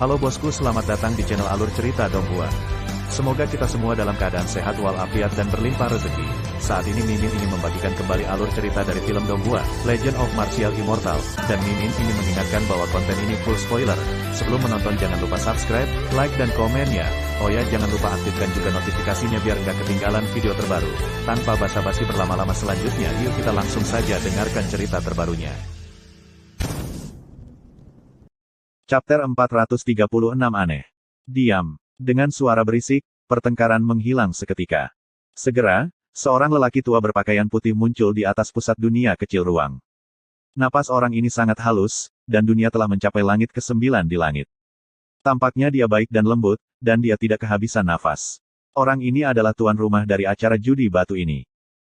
Halo bosku, selamat datang di channel Alur Cerita Donghua. Semoga kita semua dalam keadaan sehat walafiat dan berlimpah rezeki. Saat ini Mimin ingin membagikan kembali alur cerita dari film Donghua, Legend of Martial Immortal, dan Mimin ingin mengingatkan bahwa konten ini full spoiler. Sebelum menonton jangan lupa subscribe, like dan komen ya. Oh ya, jangan lupa aktifkan juga notifikasinya biar nggak ketinggalan video terbaru. Tanpa basa-basi berlama-lama selanjutnya, yuk kita langsung saja dengarkan cerita terbarunya. Chapter 436 Aneh. Diam. Dengan suara berisik, pertengkaran menghilang seketika. Segera, seorang lelaki tua berpakaian putih muncul di atas pusat dunia kecil ruang. Napas orang ini sangat halus, dan dunia telah mencapai langit ke-9 di langit. Tampaknya dia baik dan lembut, dan dia tidak kehabisan nafas. Orang ini adalah tuan rumah dari acara judi batu ini.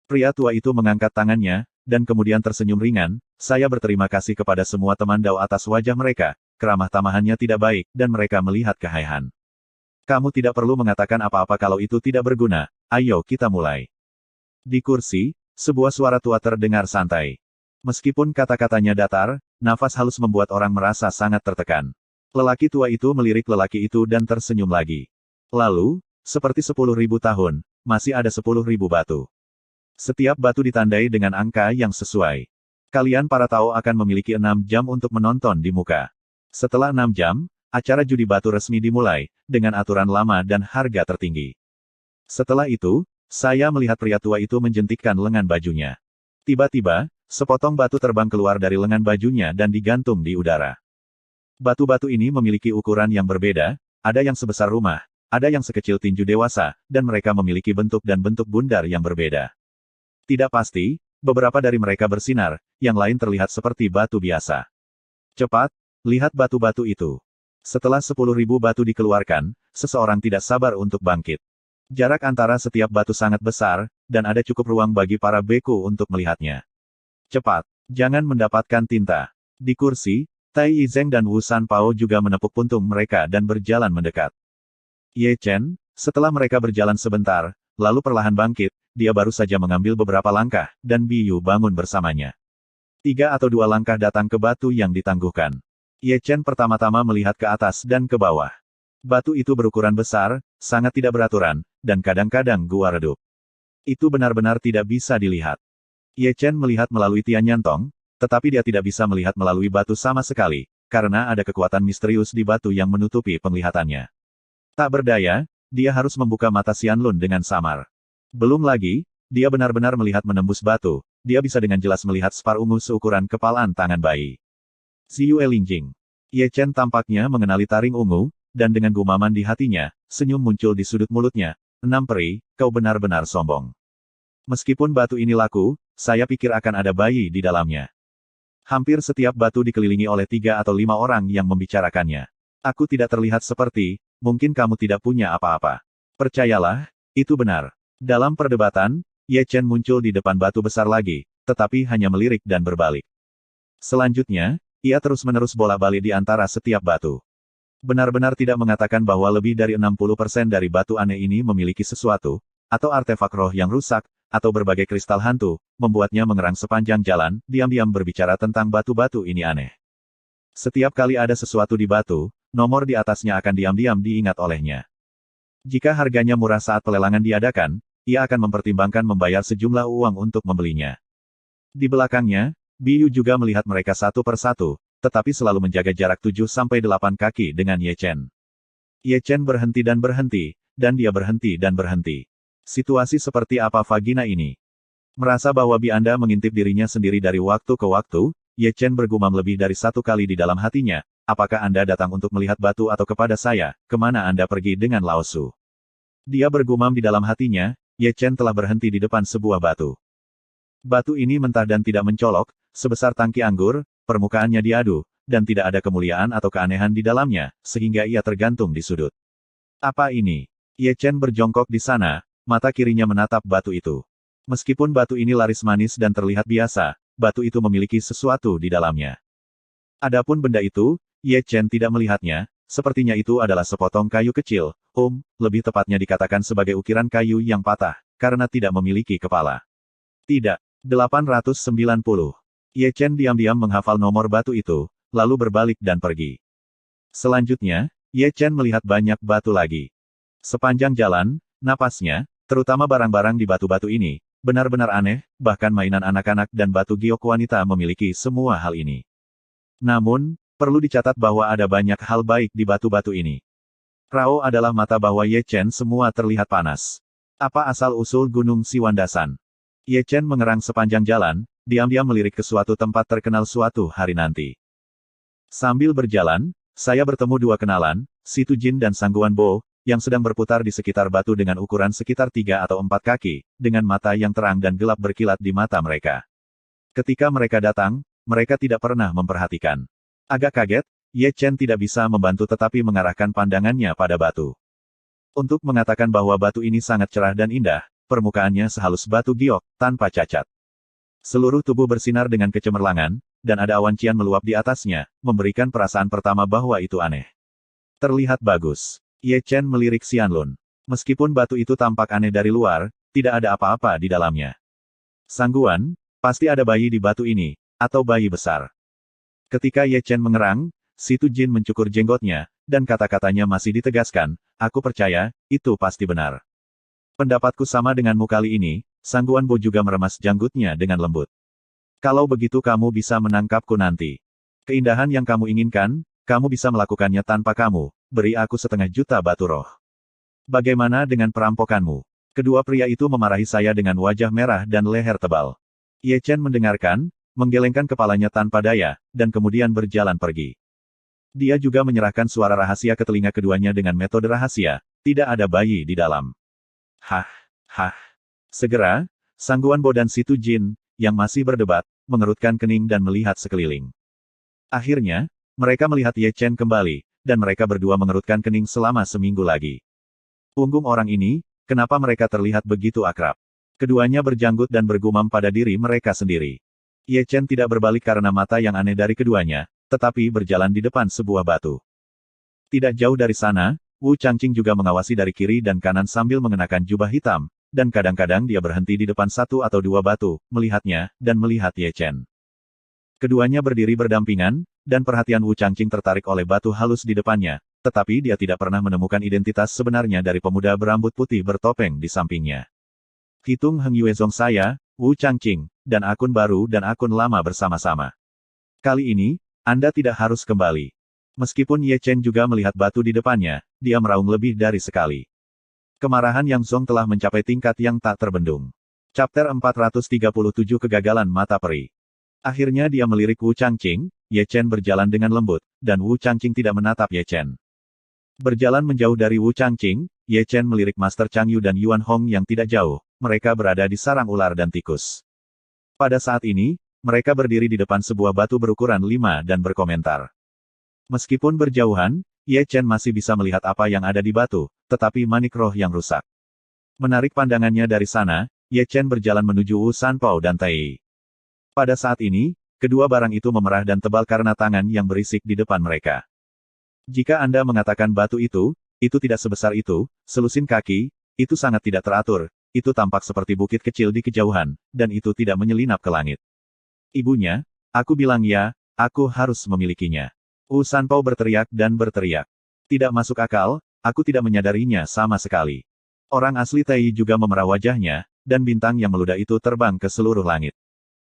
Pria tua itu mengangkat tangannya, dan kemudian tersenyum ringan. Saya berterima kasih kepada semua teman Dao atas wajah mereka. Keramah tamahannya tidak baik, dan mereka melihat kehaihan. Kamu tidak perlu mengatakan apa-apa kalau itu tidak berguna. Ayo kita mulai. Di kursi, sebuah suara tua terdengar santai. Meskipun kata-katanya datar, nafas halus membuat orang merasa sangat tertekan. Lelaki tua itu melirik lelaki itu dan tersenyum lagi. Lalu, seperti 10.000 tahun, masih ada 10.000 batu. Setiap batu ditandai dengan angka yang sesuai. Kalian para Tao akan memiliki 6 jam untuk menonton di muka. Setelah 6 jam, acara judi batu resmi dimulai, dengan aturan lama dan harga tertinggi. Setelah itu, saya melihat pria tua itu menjentikkan lengan bajunya. Tiba-tiba, sepotong batu terbang keluar dari lengan bajunya dan digantung di udara. Batu-batu ini memiliki ukuran yang berbeda, ada yang sebesar rumah, ada yang sekecil tinju dewasa, dan mereka memiliki bentuk dan bentuk bundar yang berbeda. Tidak pasti, beberapa dari mereka bersinar, yang lain terlihat seperti batu biasa. Cepat, lihat batu-batu itu. Setelah 10.000 batu dikeluarkan, seseorang tidak sabar untuk bangkit. Jarak antara setiap batu sangat besar, dan ada cukup ruang bagi para beku untuk melihatnya. Cepat, jangan mendapatkan tinta. Di kursi, Tai Yizeng dan Wu Sanpao juga menepuk puntung mereka dan berjalan mendekat. Ye Chen, setelah mereka berjalan sebentar, lalu perlahan bangkit, dia baru saja mengambil beberapa langkah, dan Biyu bangun bersamanya. 3 atau 2 langkah datang ke batu yang ditangguhkan. Ye Chen pertama-tama melihat ke atas dan ke bawah. Batu itu berukuran besar, sangat tidak beraturan, dan kadang-kadang gua redup. Itu benar-benar tidak bisa dilihat. Ye Chen melihat melalui Tian Yantong, tetapi dia tidak bisa melihat melalui batu sama sekali, karena ada kekuatan misterius di batu yang menutupi penglihatannya. Tak berdaya, dia harus membuka mata Xianlun dengan samar. Belum lagi, dia benar-benar melihat menembus batu, dia bisa dengan jelas melihat spar ungu seukuran kepalan tangan bayi. Ziyue Lingjing. Ye Chen tampaknya mengenali taring ungu, dan dengan gumaman di hatinya, senyum muncul di sudut mulutnya. 6 peri, kau benar-benar sombong. Meskipun batu ini laku, saya pikir akan ada bayi di dalamnya. Hampir setiap batu dikelilingi oleh 3 atau 5 orang yang membicarakannya. Aku tidak terlihat seperti, mungkin kamu tidak punya apa-apa. Percayalah, itu benar. Dalam perdebatan, Ye Chen muncul di depan batu besar lagi, tetapi hanya melirik dan berbalik. Selanjutnya, ia terus-menerus bolak-balik di antara setiap batu. Benar-benar tidak mengatakan bahwa lebih dari 60% dari batu aneh ini memiliki sesuatu, atau artefak roh yang rusak, atau berbagai kristal hantu, membuatnya mengerang sepanjang jalan, diam-diam berbicara tentang batu-batu ini aneh. Setiap kali ada sesuatu di batu, nomor di atasnya akan diam-diam diingat olehnya. Jika harganya murah saat pelelangan diadakan, ia akan mempertimbangkan membayar sejumlah uang untuk membelinya. Di belakangnya, Biyu juga melihat mereka satu persatu, tetapi selalu menjaga jarak 7-8 kaki dengan Ye Chen. Ye Chen berhenti, dan dia berhenti dan berhenti. Situasi seperti apa vagina ini? Merasa bahwa Bi Anda mengintip dirinya sendiri dari waktu ke waktu, Ye Chen bergumam lebih dari 1 kali di dalam hatinya, apakah Anda datang untuk melihat batu atau kepada saya, kemana Anda pergi dengan Lao Su? Dia bergumam di dalam hatinya, Ye Chen telah berhenti di depan sebuah batu. Batu ini mentah dan tidak mencolok, sebesar tangki anggur, permukaannya diadu, dan tidak ada kemuliaan atau keanehan di dalamnya, sehingga ia tergantung di sudut. Apa ini? Ye Chen berjongkok di sana, mata kirinya menatap batu itu. Meskipun batu ini laris manis dan terlihat biasa, batu itu memiliki sesuatu di dalamnya. Adapun benda itu, Ye Chen tidak melihatnya, sepertinya itu adalah sepotong kayu kecil, lebih tepatnya dikatakan sebagai ukiran kayu yang patah, karena tidak memiliki kepala. Tidak. 890. Ye Chen diam-diam menghafal nomor batu itu, lalu berbalik dan pergi. Selanjutnya, Ye Chen melihat banyak batu lagi. Sepanjang jalan, napasnya, terutama barang-barang di batu-batu ini, benar-benar aneh, bahkan mainan anak-anak dan batu giok wanita memiliki semua hal ini. Namun, perlu dicatat bahwa ada banyak hal baik di batu-batu ini. Rao adalah mata bahwa Ye Chen semua terlihat panas. Apa asal-usul Gunung Siwandasan? Ye Chen mengerang sepanjang jalan, diam-diam melirik ke suatu tempat terkenal suatu hari nanti. Sambil berjalan, saya bertemu dua kenalan, Situ Jin dan Sangguan Bo, yang sedang berputar di sekitar batu dengan ukuran sekitar 3 atau 4 kaki, dengan mata yang terang dan gelap berkilat di mata mereka. Ketika mereka datang, mereka tidak pernah memperhatikan. Agak kaget, Ye Chen tidak bisa membantu tetapi mengarahkan pandangannya pada batu. Untuk mengatakan bahwa batu ini sangat cerah dan indah, permukaannya sehalus batu giok, tanpa cacat. Seluruh tubuh bersinar dengan kecemerlangan, dan ada awan cian meluap di atasnya, memberikan perasaan pertama bahwa itu aneh. Terlihat bagus. Ye Chen melirik Xianlun. Meskipun batu itu tampak aneh dari luar, tidak ada apa-apa di dalamnya. Sangguan, pasti ada bayi di batu ini, atau bayi besar. Ketika Ye Chen mengerang, Situ Jin mencukur jenggotnya, dan kata-katanya masih ditegaskan, aku percaya, itu pasti benar. Pendapatku sama denganmu kali ini, Sangguan Bo juga meremas janggutnya dengan lembut. Kalau begitu kamu bisa menangkapku nanti. Keindahan yang kamu inginkan, kamu bisa melakukannya tanpa kamu, beri aku 1,5 juta batu roh. Bagaimana dengan perampokanmu? Kedua pria itu memarahi saya dengan wajah merah dan leher tebal. Ye Chen mendengarkan, menggelengkan kepalanya tanpa daya, dan kemudian berjalan pergi. Dia juga menyerahkan suara rahasia ke telinga keduanya dengan metode rahasia, tidak ada bayi di dalam. Hah, hah. Segera, Sangguan Bo dan Situ Jin, yang masih berdebat, mengerutkan kening dan melihat sekeliling. Akhirnya, mereka melihat Ye Chen kembali, dan mereka berdua mengerutkan kening selama seminggu lagi. Punggung orang ini, kenapa mereka terlihat begitu akrab? Keduanya berjanggut dan bergumam pada diri mereka sendiri. Ye Chen tidak berbalik karena mata yang aneh dari keduanya, tetapi berjalan di depan sebuah batu. Tidak jauh dari sana, Wu Changqing juga mengawasi dari kiri dan kanan sambil mengenakan jubah hitam, dan kadang-kadang dia berhenti di depan satu atau dua batu, melihatnya, dan melihat Ye Chen. Keduanya berdiri berdampingan, dan perhatian Wu Changqing tertarik oleh batu halus di depannya, tetapi dia tidak pernah menemukan identitas sebenarnya dari pemuda berambut putih bertopeng di sampingnya. Hitung Heng Yuezong saya, Wu Changqing, dan akun baru dan akun lama bersama-sama. Kali ini, Anda tidak harus kembali. Meskipun Ye Chen juga melihat batu di depannya, dia meraung lebih dari sekali. Kemarahan Yang Zong telah mencapai tingkat yang tak terbendung. Chapter 437 Kegagalan Mata Peri. Akhirnya dia melirik Wu Changqing, Ye Chen berjalan dengan lembut, dan Wu Changqing tidak menatap Ye Chen. Berjalan menjauh dari Wu Changqing, Ye Chen melirik Master Chang Yu dan Yuan Hong yang tidak jauh, mereka berada di sarang ular dan tikus. Pada saat ini, mereka berdiri di depan sebuah batu berukuran 5 dan berkomentar. Meskipun berjauhan, Ye Chen masih bisa melihat apa yang ada di batu, tetapi manik roh yang rusak. Menarik pandangannya dari sana, Ye Chen berjalan menuju Wu Sanpao dan Tai. Pada saat ini, kedua barang itu memerah dan tebal karena tangan yang berisik di depan mereka. Jika Anda mengatakan batu itu tidak sebesar itu, selusin kaki, itu sangat tidak teratur, itu tampak seperti bukit kecil di kejauhan, dan itu tidak menyelinap ke langit. Ibunya, aku bilang ya, aku harus memilikinya. Wu Sanpao berteriak dan berteriak. Tidak masuk akal, aku tidak menyadarinya sama sekali. Orang asli Tai juga memerah wajahnya, dan bintang yang meludah itu terbang ke seluruh langit.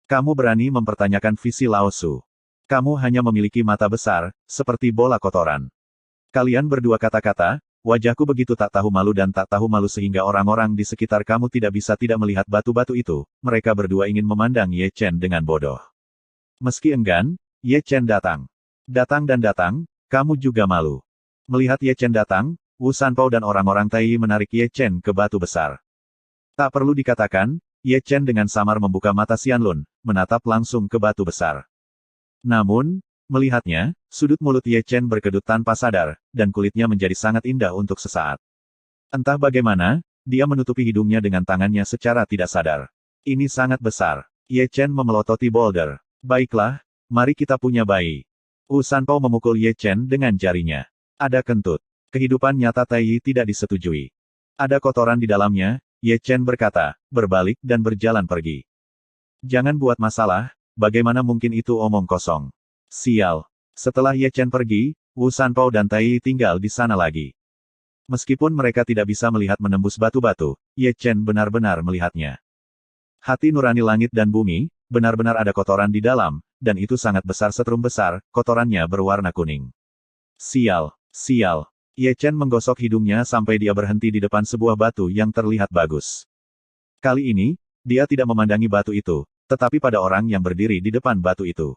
Kamu berani mempertanyakan visi Lao Su. Kamu hanya memiliki mata besar, seperti bola kotoran. Kalian berdua kata-kata, wajahku begitu tak tahu malu dan tak tahu malu sehingga orang-orang di sekitar kamu tidak bisa tidak melihat batu-batu itu, mereka berdua ingin memandang Ye Chen dengan bodoh. Meski enggan, Ye Chen datang. Datang dan datang, kamu juga malu. Melihat Ye Chen datang, Wu Sanpao dan orang-orang Tai menarik Ye Chen ke batu besar. Tak perlu dikatakan, Ye Chen dengan samar membuka mata Xianlun, menatap langsung ke batu besar. Namun, melihatnya, sudut mulut Ye Chen berkedut tanpa sadar, dan kulitnya menjadi sangat indah untuk sesaat. Entah bagaimana, dia menutupi hidungnya dengan tangannya secara tidak sadar. Ini sangat besar. Ye Chen memelototi boulder. Baiklah, mari kita punya bayi. Wu Sanpao memukul Ye Chen dengan jarinya. Ada kentut. Kehidupan nyata Tai tidak disetujui. Ada kotoran di dalamnya, Ye Chen berkata, berbalik dan berjalan pergi. Jangan buat masalah, bagaimana mungkin itu omong kosong. Sial. Setelah Ye Chen pergi, Wu Sanpao dan Tai Yi tinggal di sana lagi. Meskipun mereka tidak bisa melihat menembus batu-batu, Ye Chen benar-benar melihatnya. Hati nurani langit dan bumi, benar-benar ada kotoran di dalam, dan itu sangat besar setrum besar, kotorannya berwarna kuning. Sial, sial. Ye Chen menggosok hidungnya sampai dia berhenti di depan sebuah batu yang terlihat bagus. Kali ini, dia tidak memandangi batu itu, tetapi pada orang yang berdiri di depan batu itu.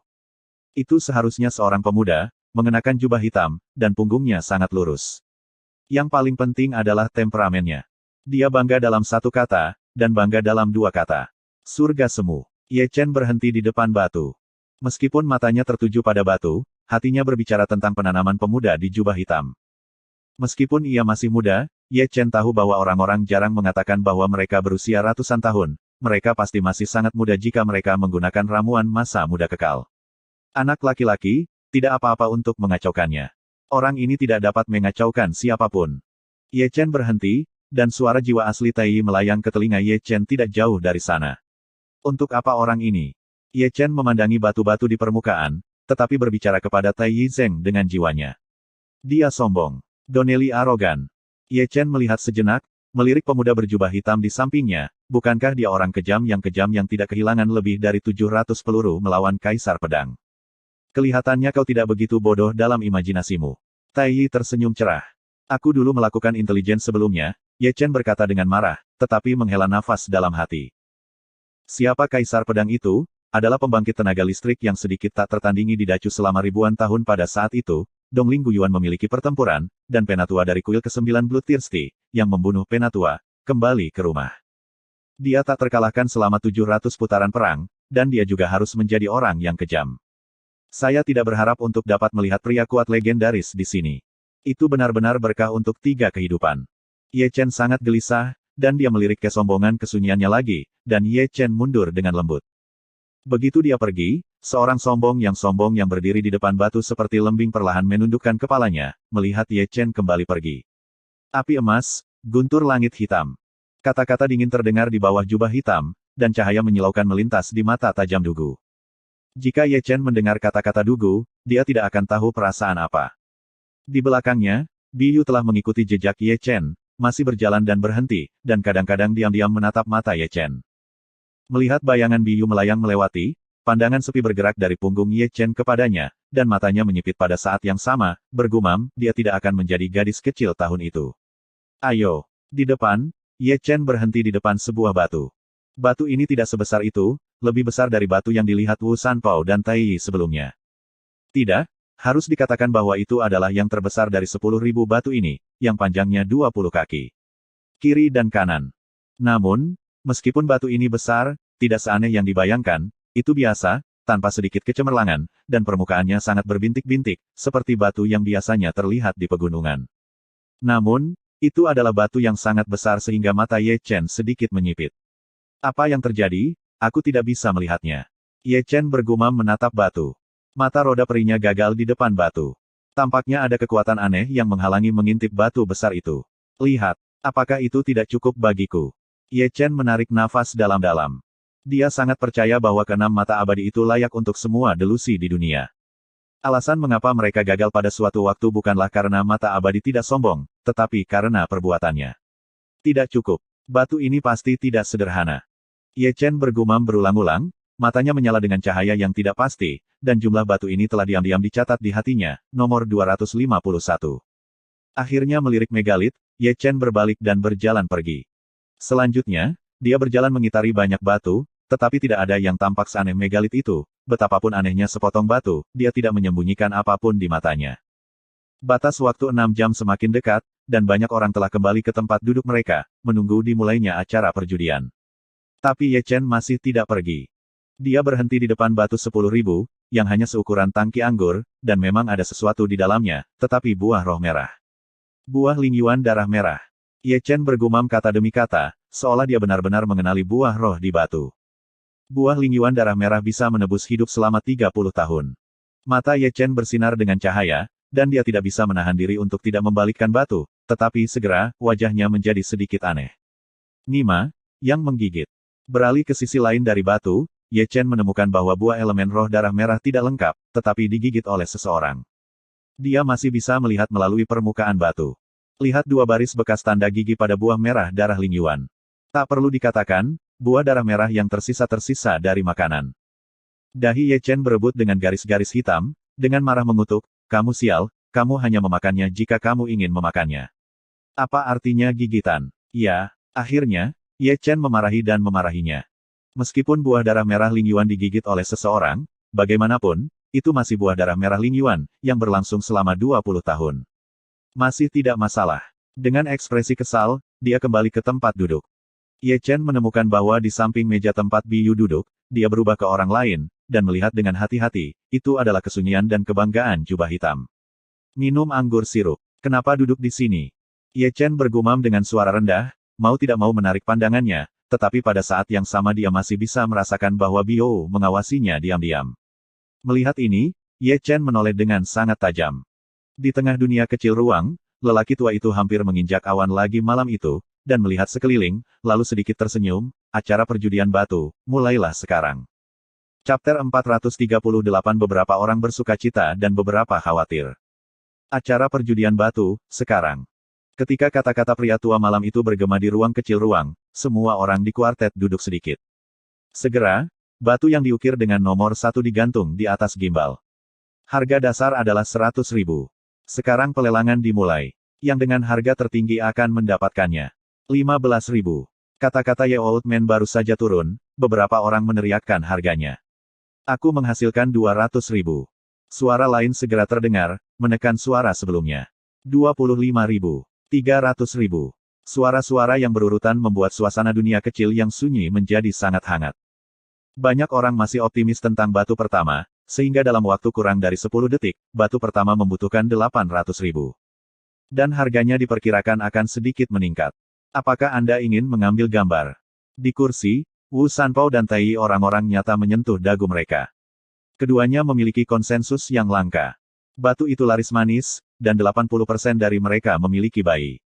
Itu seharusnya seorang pemuda, mengenakan jubah hitam, dan punggungnya sangat lurus. Yang paling penting adalah temperamennya. Dia bangga dalam satu kata, dan bangga dalam dua kata. Surga semu. Ye Chen berhenti di depan batu. Meskipun matanya tertuju pada batu, hatinya berbicara tentang penanaman pemuda di jubah hitam. Meskipun ia masih muda, Ye Chen tahu bahwa orang-orang jarang mengatakan bahwa mereka berusia ratusan tahun. Mereka pasti masih sangat muda jika mereka menggunakan ramuan masa muda kekal. Anak laki-laki, tidak apa-apa untuk mengacaukannya. Orang ini tidak dapat mengacaukan siapapun. Ye Chen berhenti, dan suara jiwa asli Tai Yi melayang ke telinga Ye Chen tidak jauh dari sana. Untuk apa orang ini? Ye Chen memandangi batu-batu di permukaan, tetapi berbicara kepada Tai Yi Zeng dengan jiwanya. Dia sombong. Donnelly arogan. Ye Chen melihat sejenak, melirik pemuda berjubah hitam di sampingnya, bukankah dia orang kejam yang tidak kehilangan lebih dari 700 peluru melawan Kaisar Pedang? Kelihatannya kau tidak begitu bodoh dalam imajinasimu. Tai Yi tersenyum cerah. Aku dulu melakukan intelijen sebelumnya, Ye Chen berkata dengan marah, tetapi menghela nafas dalam hati. Siapa Kaisar Pedang itu? Adalah pembangkit tenaga listrik yang sedikit tak tertandingi di Dacu selama ribuan tahun pada saat itu. Dongling Guyuan memiliki pertempuran, dan Penatua dari kuil ke-9 Bloodthirsty, yang membunuh Penatua, kembali ke rumah. Dia tak terkalahkan selama 700 putaran perang, dan dia juga harus menjadi orang yang kejam. Saya tidak berharap untuk dapat melihat pria kuat legendaris di sini. Itu benar-benar berkah untuk 3 kehidupan. Ye Chen sangat gelisah, dan dia melirik kesombongan kesunyiannya lagi, dan Ye Chen mundur dengan lembut. Begitu dia pergi, seorang sombong yang berdiri di depan batu seperti lembing perlahan menundukkan kepalanya, melihat Ye Chen kembali pergi. Api emas, guntur langit hitam. Kata-kata dingin terdengar di bawah jubah hitam, dan cahaya menyilaukan melintas di mata tajam Dugu. Jika Ye Chen mendengar kata-kata Dugu, dia tidak akan tahu perasaan apa. Di belakangnya, Biyu telah mengikuti jejak Ye Chen, masih berjalan dan berhenti, dan kadang-kadang diam-diam menatap mata Ye Chen. Melihat bayangan Biyu melayang melewati, pandangan sepi bergerak dari punggung Ye Chen kepadanya, dan matanya menyipit pada saat yang sama, bergumam, dia tidak akan menjadi gadis kecil tahun itu. Ayo. Di depan, Ye Chen berhenti di depan sebuah batu. Batu ini tidak sebesar itu, lebih besar dari batu yang dilihat Wu Sanpao dan Tai Yi sebelumnya. Tidak, harus dikatakan bahwa itu adalah yang terbesar dari 10.000 batu ini, yang panjangnya 20 kaki. Kiri dan kanan. Namun, meskipun batu ini besar, tidak seaneh yang dibayangkan, itu biasa, tanpa sedikit kecemerlangan, dan permukaannya sangat berbintik-bintik, seperti batu yang biasanya terlihat di pegunungan. Namun, itu adalah batu yang sangat besar sehingga mata Ye Chen sedikit menyipit. Apa yang terjadi? Aku tidak bisa melihatnya. Ye Chen bergumam menatap batu. Mata roda perinya gagal di depan batu. Tampaknya ada kekuatan aneh yang menghalangi mengintip batu besar itu. Lihat, apakah itu tidak cukup bagiku? Ye Chen menarik nafas dalam-dalam. Dia sangat percaya bahwa keenam mata abadi itu layak untuk semua delusi di dunia. Alasan mengapa mereka gagal pada suatu waktu bukanlah karena mata abadi tidak sombong, tetapi karena perbuatannya. Tidak cukup. Batu ini pasti tidak sederhana. Ye Chen bergumam berulang-ulang, matanya menyala dengan cahaya yang tidak pasti, dan jumlah batu ini telah diam-diam dicatat di hatinya, nomor 251. Akhirnya melirik megalit, Ye Chen berbalik dan berjalan pergi. Selanjutnya, dia berjalan mengitari banyak batu, tetapi tidak ada yang tampak seaneh megalit itu, betapapun anehnya sepotong batu, dia tidak menyembunyikan apapun di matanya. Batas waktu 6 jam semakin dekat, dan banyak orang telah kembali ke tempat duduk mereka, menunggu dimulainya acara perjudian. Tapi Ye Chen masih tidak pergi. Dia berhenti di depan batu 10.000, yang hanya seukuran tangki anggur, dan memang ada sesuatu di dalamnya, tetapi buah roh merah. Buah Lingyuan darah merah. Ye Chen bergumam kata demi kata, seolah dia benar-benar mengenali buah roh di batu. Buah Lingyuan darah merah bisa menebus hidup selama 30 tahun. Mata Ye Chen bersinar dengan cahaya, dan dia tidak bisa menahan diri untuk tidak membalikkan batu, tetapi segera, wajahnya menjadi sedikit aneh. Nima, yang menggigit. Beralih ke sisi lain dari batu, Ye Chen menemukan bahwa buah elemen roh darah merah tidak lengkap, tetapi digigit oleh seseorang. Dia masih bisa melihat melalui permukaan batu. Lihat dua baris bekas tanda gigi pada buah merah darah Ling Yuan. Tak perlu dikatakan, buah darah merah yang tersisa-tersisa dari makanan. Dahi Ye Chen berebut dengan garis-garis hitam, dengan marah mengutuk, kamu sial, kamu hanya memakannya jika kamu ingin memakannya. Apa artinya gigitan? Ya, akhirnya, Ye Chen memarahi dan memarahinya. Meskipun buah darah merah Ling Yuan digigit oleh seseorang, bagaimanapun, itu masih buah darah merah Ling Yuan, yang berlangsung selama 20 tahun. Masih tidak masalah. Dengan ekspresi kesal, dia kembali ke tempat duduk. Ye Chen menemukan bahwa di samping meja tempat Biyu duduk, dia berubah ke orang lain, dan melihat dengan hati-hati, itu adalah kesunyian dan kebanggaan jubah hitam. Minum anggur sirup. Kenapa duduk di sini? Ye Chen bergumam dengan suara rendah, mau tidak mau menarik pandangannya, tetapi pada saat yang sama dia masih bisa merasakan bahwa Biyu mengawasinya diam-diam. Melihat ini, Ye Chen menoleh dengan sangat tajam. Di tengah dunia kecil ruang, lelaki tua itu hampir menginjak awan lagi malam itu, dan melihat sekeliling, lalu sedikit tersenyum, acara perjudian batu, mulailah sekarang. Chapter 438 Beberapa orang bersuka cita dan beberapa khawatir. Acara perjudian batu, sekarang. Ketika kata-kata pria tua malam itu bergema di ruang kecil ruang, semua orang di kuartet duduk sedikit. Segera, batu yang diukir dengan nomor 1 digantung di atas gimbal. Harga dasar adalah 100.000. Sekarang pelelangan dimulai. Yang dengan harga tertinggi akan mendapatkannya. 15.000. Kata-kata Ye Old Man baru saja turun, beberapa orang meneriakkan harganya. Aku menghasilkan 200.000. Suara lain segera terdengar, menekan suara sebelumnya. 25.000. 300.000. Suara-suara yang berurutan membuat suasana dunia kecil yang sunyi menjadi sangat hangat. Banyak orang masih optimis tentang batu pertama, sehingga dalam waktu kurang dari 10 detik, batu pertama membutuhkan 800.000. Dan harganya diperkirakan akan sedikit meningkat. Apakah Anda ingin mengambil gambar? Di kursi, Wu Sanpao dan Tai Yi orang-orang nyata menyentuh dagu mereka. Keduanya memiliki konsensus yang langka. Batu itu laris manis, dan 80% dari mereka memiliki bayi.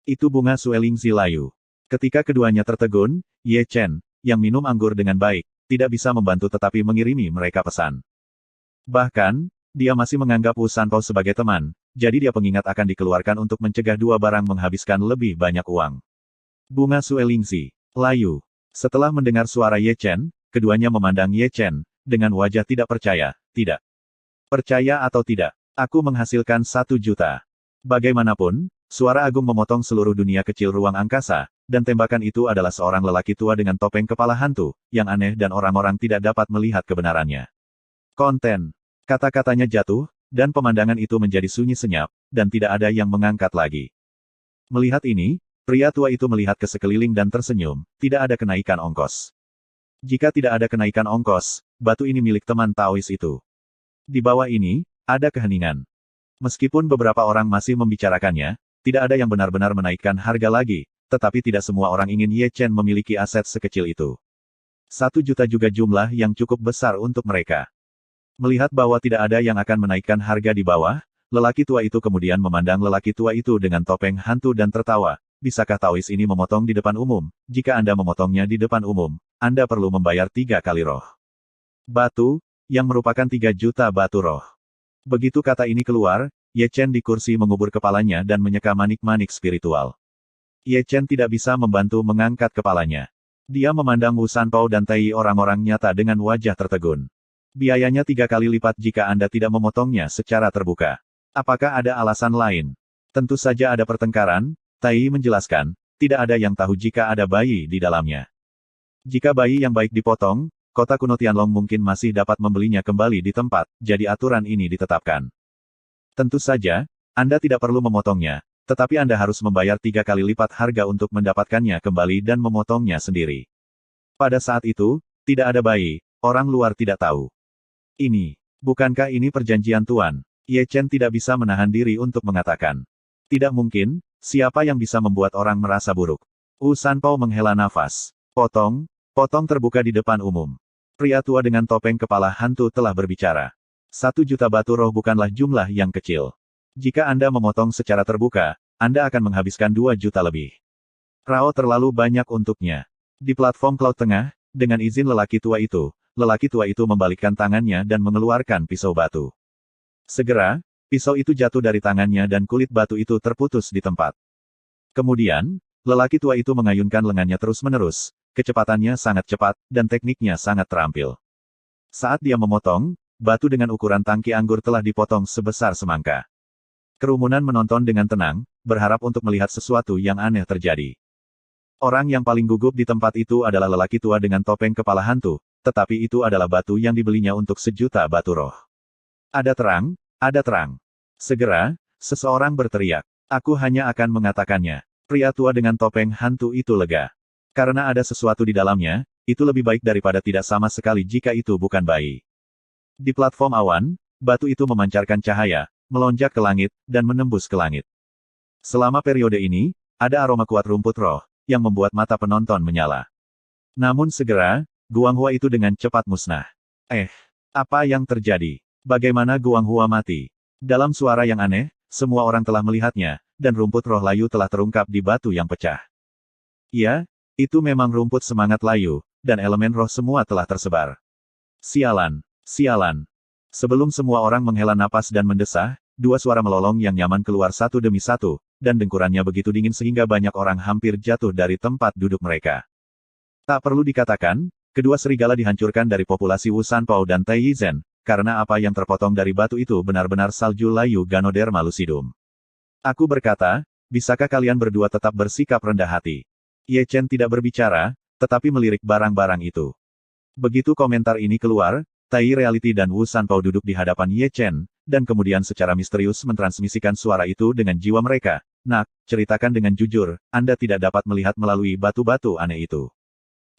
Itu bunga Suelingzi layu. Ketika keduanya tertegun, Ye Chen, yang minum anggur dengan baik, tidak bisa membantu tetapi mengirimi mereka pesan. Bahkan, dia masih menganggap Wu Sanpao sebagai teman, jadi dia pengingat akan dikeluarkan untuk mencegah dua barang menghabiskan lebih banyak uang. Bunga Suelingzi, layu. Setelah mendengar suara Ye Chen, keduanya memandang Ye Chen, dengan wajah tidak percaya, tidak. Percaya atau tidak, aku menghasilkan 1 juta. Bagaimanapun, suara agung memotong seluruh dunia kecil ruang angkasa, dan tembakan itu adalah seorang lelaki tua dengan topeng kepala hantu, yang aneh dan orang-orang tidak dapat melihat kebenarannya. Konten. Kata-katanya jatuh, dan pemandangan itu menjadi sunyi senyap, dan tidak ada yang mengangkat lagi. Melihat ini, pria tua itu melihat ke sekeliling dan tersenyum, tidak ada kenaikan ongkos. Jika tidak ada kenaikan ongkos, batu ini milik teman Taois itu. Di bawah ini, ada keheningan. Meskipun beberapa orang masih membicarakannya, tidak ada yang benar-benar menaikkan harga lagi, tetapi tidak semua orang ingin Ye Chen memiliki aset sekecil itu. 1 juta juga jumlah yang cukup besar untuk mereka. Melihat bahwa tidak ada yang akan menaikkan harga di bawah, lelaki tua itu kemudian memandang lelaki tua itu dengan topeng hantu dan tertawa. Bisakah Taois ini memotong di depan umum? Jika Anda memotongnya di depan umum, Anda perlu membayar 3 kali roh. Batu, yang merupakan 3 juta batu roh. Begitu kata ini keluar, Ye Chen di kursi mengubur kepalanya dan menyeka manik-manik spiritual. Ye Chen tidak bisa membantu mengangkat kepalanya. Dia memandang Wu Sanpao dan Tai Yi orang-orang nyata dengan wajah tertegun. Biayanya 3 kali lipat jika Anda tidak memotongnya secara terbuka. Apakah ada alasan lain? Tentu saja ada pertengkaran, Tai Yi menjelaskan, tidak ada yang tahu jika ada bayi di dalamnya. Jika bayi yang baik dipotong, kota kuno Tianlong mungkin masih dapat membelinya kembali di tempat, jadi aturan ini ditetapkan. Tentu saja, Anda tidak perlu memotongnya, tetapi Anda harus membayar 3 kali lipat harga untuk mendapatkannya kembali dan memotongnya sendiri. Pada saat itu, tidak ada bayi, orang luar tidak tahu. Bukankah ini perjanjian Tuan? Ye Chen tidak bisa menahan diri untuk mengatakan. Tidak mungkin, siapa yang bisa membuat orang merasa buruk? Wu Sanpao menghela nafas. Potong terbuka di depan umum. Pria tua dengan topeng kepala hantu telah berbicara. 1 juta batu roh bukanlah jumlah yang kecil. Jika Anda memotong secara terbuka, Anda akan menghabiskan 2 juta lebih. Rao terlalu banyak untuknya. Di platform cloud tengah, dengan izin lelaki tua itu membalikkan tangannya dan mengeluarkan pisau batu. Segera, Pisau itu jatuh dari tangannya dan kulit batu itu terputus di tempat. Kemudian, lelaki tua itu mengayunkan lengannya terus-menerus, kecepatannya sangat cepat, dan tekniknya sangat terampil. Saat dia memotong, batu dengan ukuran tangki anggur telah dipotong sebesar semangka. Kerumunan menonton dengan tenang, berharap untuk melihat sesuatu yang aneh terjadi. Orang yang paling gugup di tempat itu adalah lelaki tua dengan topeng kepala hantu, tetapi itu adalah batu yang dibelinya untuk 1.000.000 batu roh. Ada terang, ada terang. Segera, seseorang berteriak. Aku hanya akan mengatakannya. Pria tua dengan topeng hantu itu lega. Karena ada sesuatu di dalamnya, itu lebih baik daripada tidak sama sekali jika itu bukan bayi. Di platform awan, batu itu memancarkan cahaya, melonjak ke langit, dan menembus ke langit. Selama periode ini, ada aroma kuat rumput roh, yang membuat mata penonton menyala. Namun segera, Guanghua itu dengan cepat musnah. Apa yang terjadi? Bagaimana Guanghua mati? Dalam suara yang aneh, semua orang telah melihatnya, dan rumput roh layu telah terungkap di batu yang pecah. Ya, itu memang rumput semangat layu, dan elemen roh semua telah tersebar. Sialan, sialan. Sebelum semua orang menghela napas dan mendesah, dua suara melolong yang nyaman keluar satu demi satu, dan dengkurannya begitu dingin sehingga banyak orang hampir jatuh dari tempat duduk mereka. Tak perlu dikatakan, kedua serigala dihancurkan dari populasi Wu Sanpao dan Tai Yizhen, karena apa yang terpotong dari batu itu benar-benar salju layu Ganoderma lucidum. Aku berkata, bisakah kalian berdua tetap bersikap rendah hati? Ye Chen tidak berbicara, tetapi melirik barang-barang itu. Begitu komentar ini keluar, Tai Reality dan Wu Sanpao duduk di hadapan Ye Chen, dan kemudian secara misterius mentransmisikan suara itu dengan jiwa mereka. Nak, ceritakan dengan jujur, Anda tidak dapat melihat melalui batu-batu aneh itu.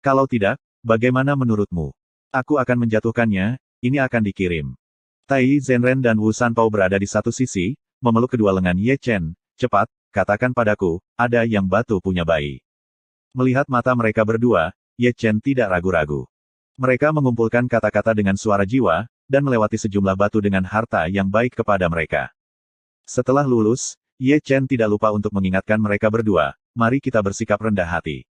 Kalau tidak, bagaimana menurutmu? Aku akan menjatuhkannya, ini akan dikirim. Tai Zhenren dan Wu Sanpao berada di satu sisi, memeluk kedua lengan Ye Chen. Cepat, katakan padaku, ada yang batu punya bayi. Melihat mata mereka berdua, Ye Chen tidak ragu-ragu. Mereka mengumpulkan kata-kata dengan suara jiwa, dan melewati sejumlah batu dengan harta yang baik kepada mereka. Setelah lulus, Ye Chen tidak lupa untuk mengingatkan mereka berdua, mari kita bersikap rendah hati.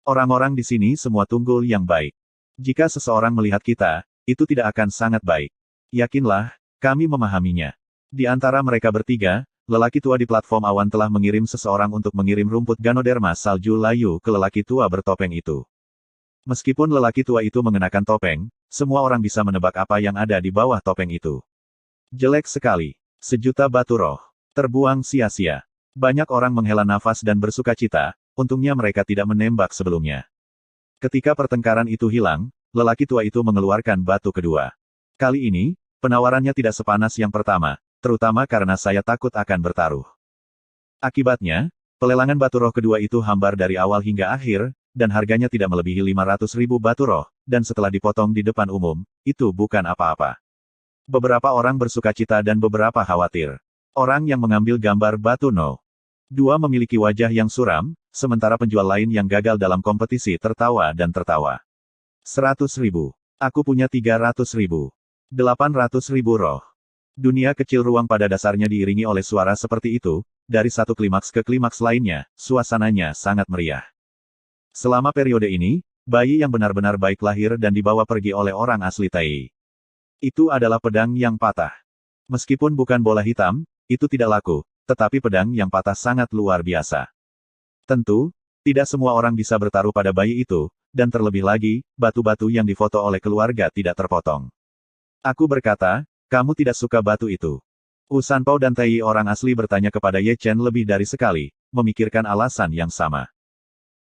Orang-orang di sini semua tunggul yang baik. Jika seseorang melihat kita, itu tidak akan sangat baik. Yakinlah, kami memahaminya. Di antara mereka bertiga, lelaki tua di platform awan telah mengirim seseorang untuk mengirim rumput Ganoderma salju layu ke lelaki tua bertopeng itu. Meskipun lelaki tua itu mengenakan topeng, semua orang bisa menebak apa yang ada di bawah topeng itu. Jelek sekali. 1.000.000 batu roh. Terbuang sia-sia. Banyak orang menghela nafas dan bersukacita, untungnya mereka tidak menembak sebelumnya. Ketika pertengkaran itu hilang, lelaki tua itu mengeluarkan batu kedua. Kali ini, penawarannya tidak sepanas yang pertama, terutama karena saya takut akan bertaruh. Akibatnya, pelelangan batu roh kedua itu hambar dari awal hingga akhir, dan harganya tidak melebihi 500.000 batu roh, dan setelah dipotong di depan umum, itu bukan apa-apa. Beberapa orang bersukacita dan beberapa khawatir. Orang yang mengambil gambar batu No. 2 memiliki wajah yang suram, sementara penjual lain yang gagal dalam kompetisi tertawa dan tertawa. 100.000. Aku punya 300.000. 800.000 roh. Dunia kecil ruang pada dasarnya diiringi oleh suara seperti itu, dari satu klimaks ke klimaks lainnya, suasananya sangat meriah. Selama periode ini, bayi yang benar-benar baik lahir dan dibawa pergi oleh orang asli Tai. Itu adalah pedang yang patah. Meskipun bukan bola hitam, itu tidak laku, tetapi pedang yang patah sangat luar biasa. Tentu, tidak semua orang bisa bertaruh pada bayi itu, dan terlebih lagi, batu-batu yang difoto oleh keluarga tidak terpotong. Aku berkata, kamu tidak suka batu itu. Wu Sanpao dan Tai orang asli bertanya kepada Ye Chen lebih dari sekali, memikirkan alasan yang sama.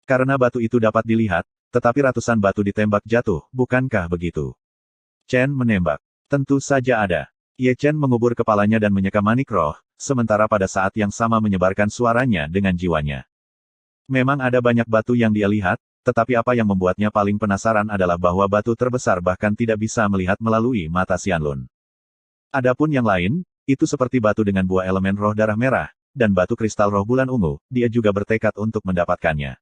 Karena batu itu dapat dilihat, tetapi ratusan batu ditembak jatuh, bukankah begitu? Chen menembak. Tentu saja ada. Ye Chen mengubur kepalanya dan menyeka manik roh, sementara pada saat yang sama menyebarkan suaranya dengan jiwanya. Memang ada banyak batu yang dia lihat, tetapi apa yang membuatnya paling penasaran adalah bahwa batu terbesar bahkan tidak bisa melihat melalui mata Xianlun. Adapun yang lain, itu seperti batu dengan buah elemen roh darah merah, dan batu kristal roh bulan ungu, dia juga bertekad untuk mendapatkannya.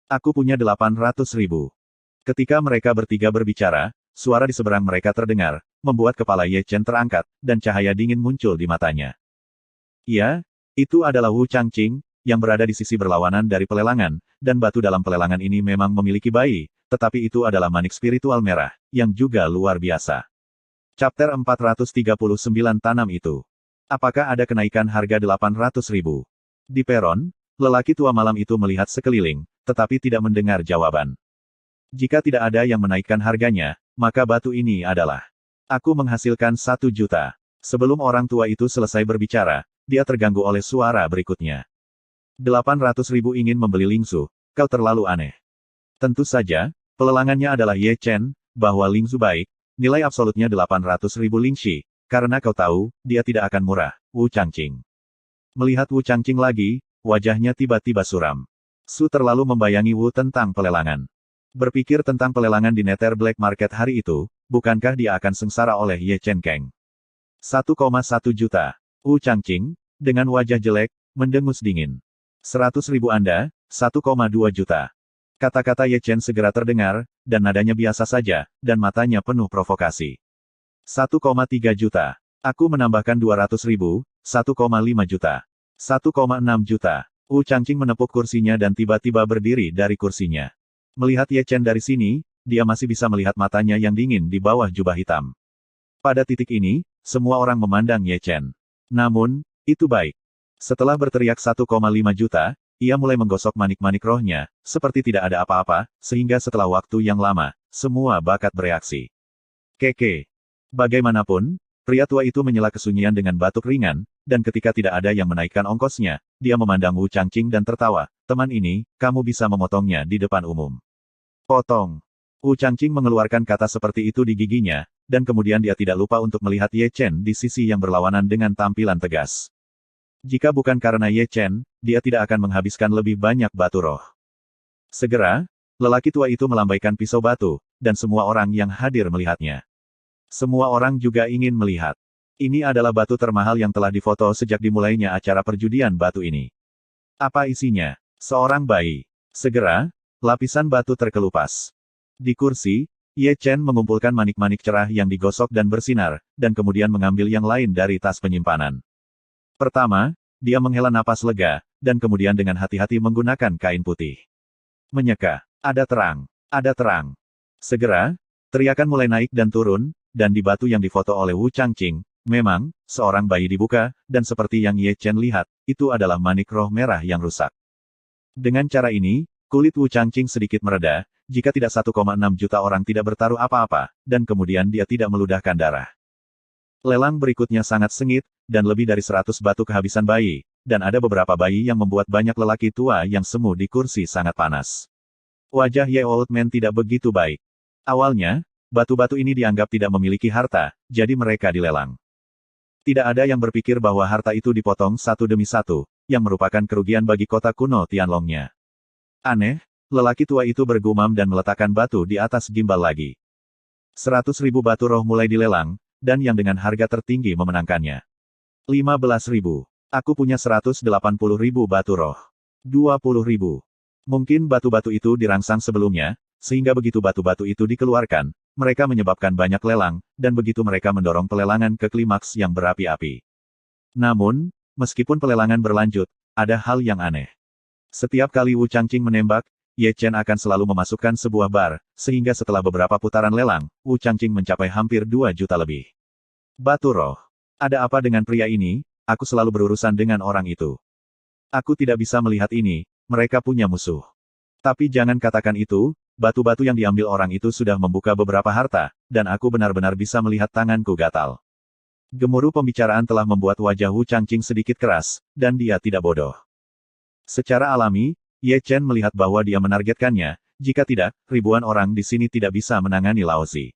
Aku punya 800.000. Ketika mereka bertiga berbicara, suara di seberang mereka terdengar, membuat kepala Ye Chen terangkat, dan cahaya dingin muncul di matanya. Ya, itu adalah Wu Changqing, yang berada di sisi berlawanan dari pelelangan, dan batu dalam pelelangan ini memang memiliki bayi, tetapi itu adalah manik spiritual merah, yang juga luar biasa. Chapter 439 Tanam itu. Apakah ada kenaikan harga 800.000? Di peron, lelaki tua malam itu melihat sekeliling, tetapi tidak mendengar jawaban. Jika tidak ada yang menaikkan harganya, maka batu ini adalah. Aku menghasilkan 1 juta. Sebelum orang tua itu selesai berbicara, dia terganggu oleh suara berikutnya. 800.000 ingin membeli Lingzu, kau terlalu aneh. Tentu saja, pelelangannya adalah Ye Chen, bahwa Lingzu baik, nilai absolutnya 800.000 Lingxi, karena kau tahu, dia tidak akan murah, Wu Changqing. Melihat Wu Changqing lagi, wajahnya tiba-tiba suram. Su terlalu membayangi Wu tentang pelelangan. Berpikir tentang pelelangan di Nether Black Market hari itu, bukankah dia akan sengsara oleh Ye Chen Kang? 1,1 juta. Wu Changqing, dengan wajah jelek, mendengus dingin. 100.000 Anda, 1,2 juta. Kata-kata Ye Chen segera terdengar, dan nadanya biasa saja, dan matanya penuh provokasi. 1,3 juta. Aku menambahkan 200.000, 1,5 juta. 1,6 juta. Wu Changqing menepuk kursinya dan tiba-tiba berdiri dari kursinya. Melihat Ye Chen dari sini, dia masih bisa melihat matanya yang dingin di bawah jubah hitam. Pada titik ini, semua orang memandang Ye Chen. Namun, itu baik. Setelah berteriak 1,5 juta, ia mulai menggosok manik-manik rohnya, seperti tidak ada apa-apa, sehingga setelah waktu yang lama, semua bakat bereaksi. Keke. Bagaimanapun, pria tua itu menyela kesunyian dengan batuk ringan, dan ketika tidak ada yang menaikkan ongkosnya, dia memandang Wu Changqing dan tertawa, teman ini, kamu bisa memotongnya di depan umum. Potong. Wu Changqing mengeluarkan kata seperti itu di giginya, dan kemudian dia tidak lupa untuk melihat Ye Chen di sisi yang berlawanan dengan tampilan tegas. Jika bukan karena Ye Chen, dia tidak akan menghabiskan lebih banyak batu roh. Segera, lelaki tua itu melambaikan pisau batu, dan semua orang yang hadir melihatnya. Semua orang juga ingin melihat. Ini adalah batu termahal yang telah difoto sejak dimulainya acara perjudian batu ini. Apa isinya? Seorang bayi. Segera, lapisan batu terkelupas. Di kursi, Ye Chen mengumpulkan manik-manik cerah yang digosok dan bersinar, dan kemudian mengambil yang lain dari tas penyimpanan. Pertama, dia menghela napas lega, dan kemudian dengan hati-hati menggunakan kain putih. Menyeka. Ada terang. Ada terang. Segera, teriakan mulai naik dan turun, dan di batu yang difoto oleh Wu Changqing, memang, seorang bayi dibuka, dan seperti yang Ye Chen lihat, itu adalah manik roh merah yang rusak. Dengan cara ini, kulit Wu Changqing sedikit mereda, jika tidak 1,6 juta orang tidak bertaruh apa-apa, dan kemudian dia tidak meludahkan darah. Lelang berikutnya sangat sengit, dan lebih dari 100 batu kehabisan bayi, dan ada beberapa bayi yang membuat banyak lelaki tua yang semu di kursi sangat panas. Wajah Ye Old Man tidak begitu baik. Awalnya, batu-batu ini dianggap tidak memiliki harta, jadi mereka dilelang. Tidak ada yang berpikir bahwa harta itu dipotong satu demi satu, yang merupakan kerugian bagi kota kuno Tianlongnya. Aneh, lelaki tua itu bergumam dan meletakkan batu di atas gimbal lagi. 100.000 batu roh mulai dilelang, dan yang dengan harga tertinggi memenangkannya. 15.000. Aku punya 180.000 batu roh. 20.000. Mungkin batu-batu itu dirangsang sebelumnya, sehingga begitu batu-batu itu dikeluarkan, mereka menyebabkan banyak lelang, dan begitu mereka mendorong pelelangan ke klimaks yang berapi-api. Namun, meskipun pelelangan berlanjut, ada hal yang aneh. Setiap kali Wu Changqing menembak, Ye Chen akan selalu memasukkan sebuah bar, sehingga setelah beberapa putaran lelang, Wu Changqing mencapai hampir 2 juta lebih. Batu roh. Ada apa dengan pria ini? Aku selalu berurusan dengan orang itu. Aku tidak bisa melihat ini, mereka punya musuh. Tapi jangan katakan itu, batu-batu yang diambil orang itu sudah membuka beberapa harta, dan aku benar-benar bisa melihat tanganku gatal. Gemuruh pembicaraan telah membuat wajah Wu Changqing sedikit keras, dan dia tidak bodoh. Secara alami, Ye Chen melihat bahwa dia menargetkannya, jika tidak, ribuan orang di sini tidak bisa menangani Laozi.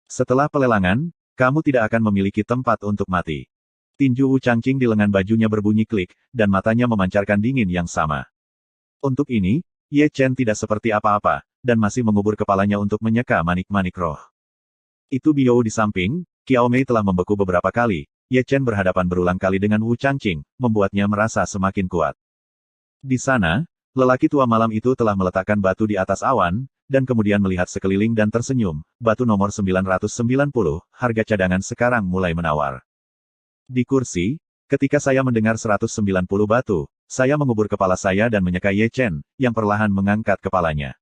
Setelah pelelangan, kamu tidak akan memiliki tempat untuk mati. Tinju Wu Changqing di lengan bajunya berbunyi klik, dan matanya memancarkan dingin yang sama. Untuk ini, Ye Chen tidak seperti apa-apa, dan masih mengubur kepalanya untuk menyeka manik-manik roh. Itu Biou di samping, Qiao Mei telah membeku beberapa kali, Ye Chen berhadapan berulang kali dengan Wu Changqing, membuatnya merasa semakin kuat. Di sana, lelaki tua malam itu telah meletakkan batu di atas awan, dan kemudian melihat sekeliling dan tersenyum, batu nomor 990, harga cadangan sekarang mulai menawar. Di kursi, ketika saya mendengar 190 batu, saya mengubur kepala saya dan menyeka Ye Chen, yang perlahan mengangkat kepalanya.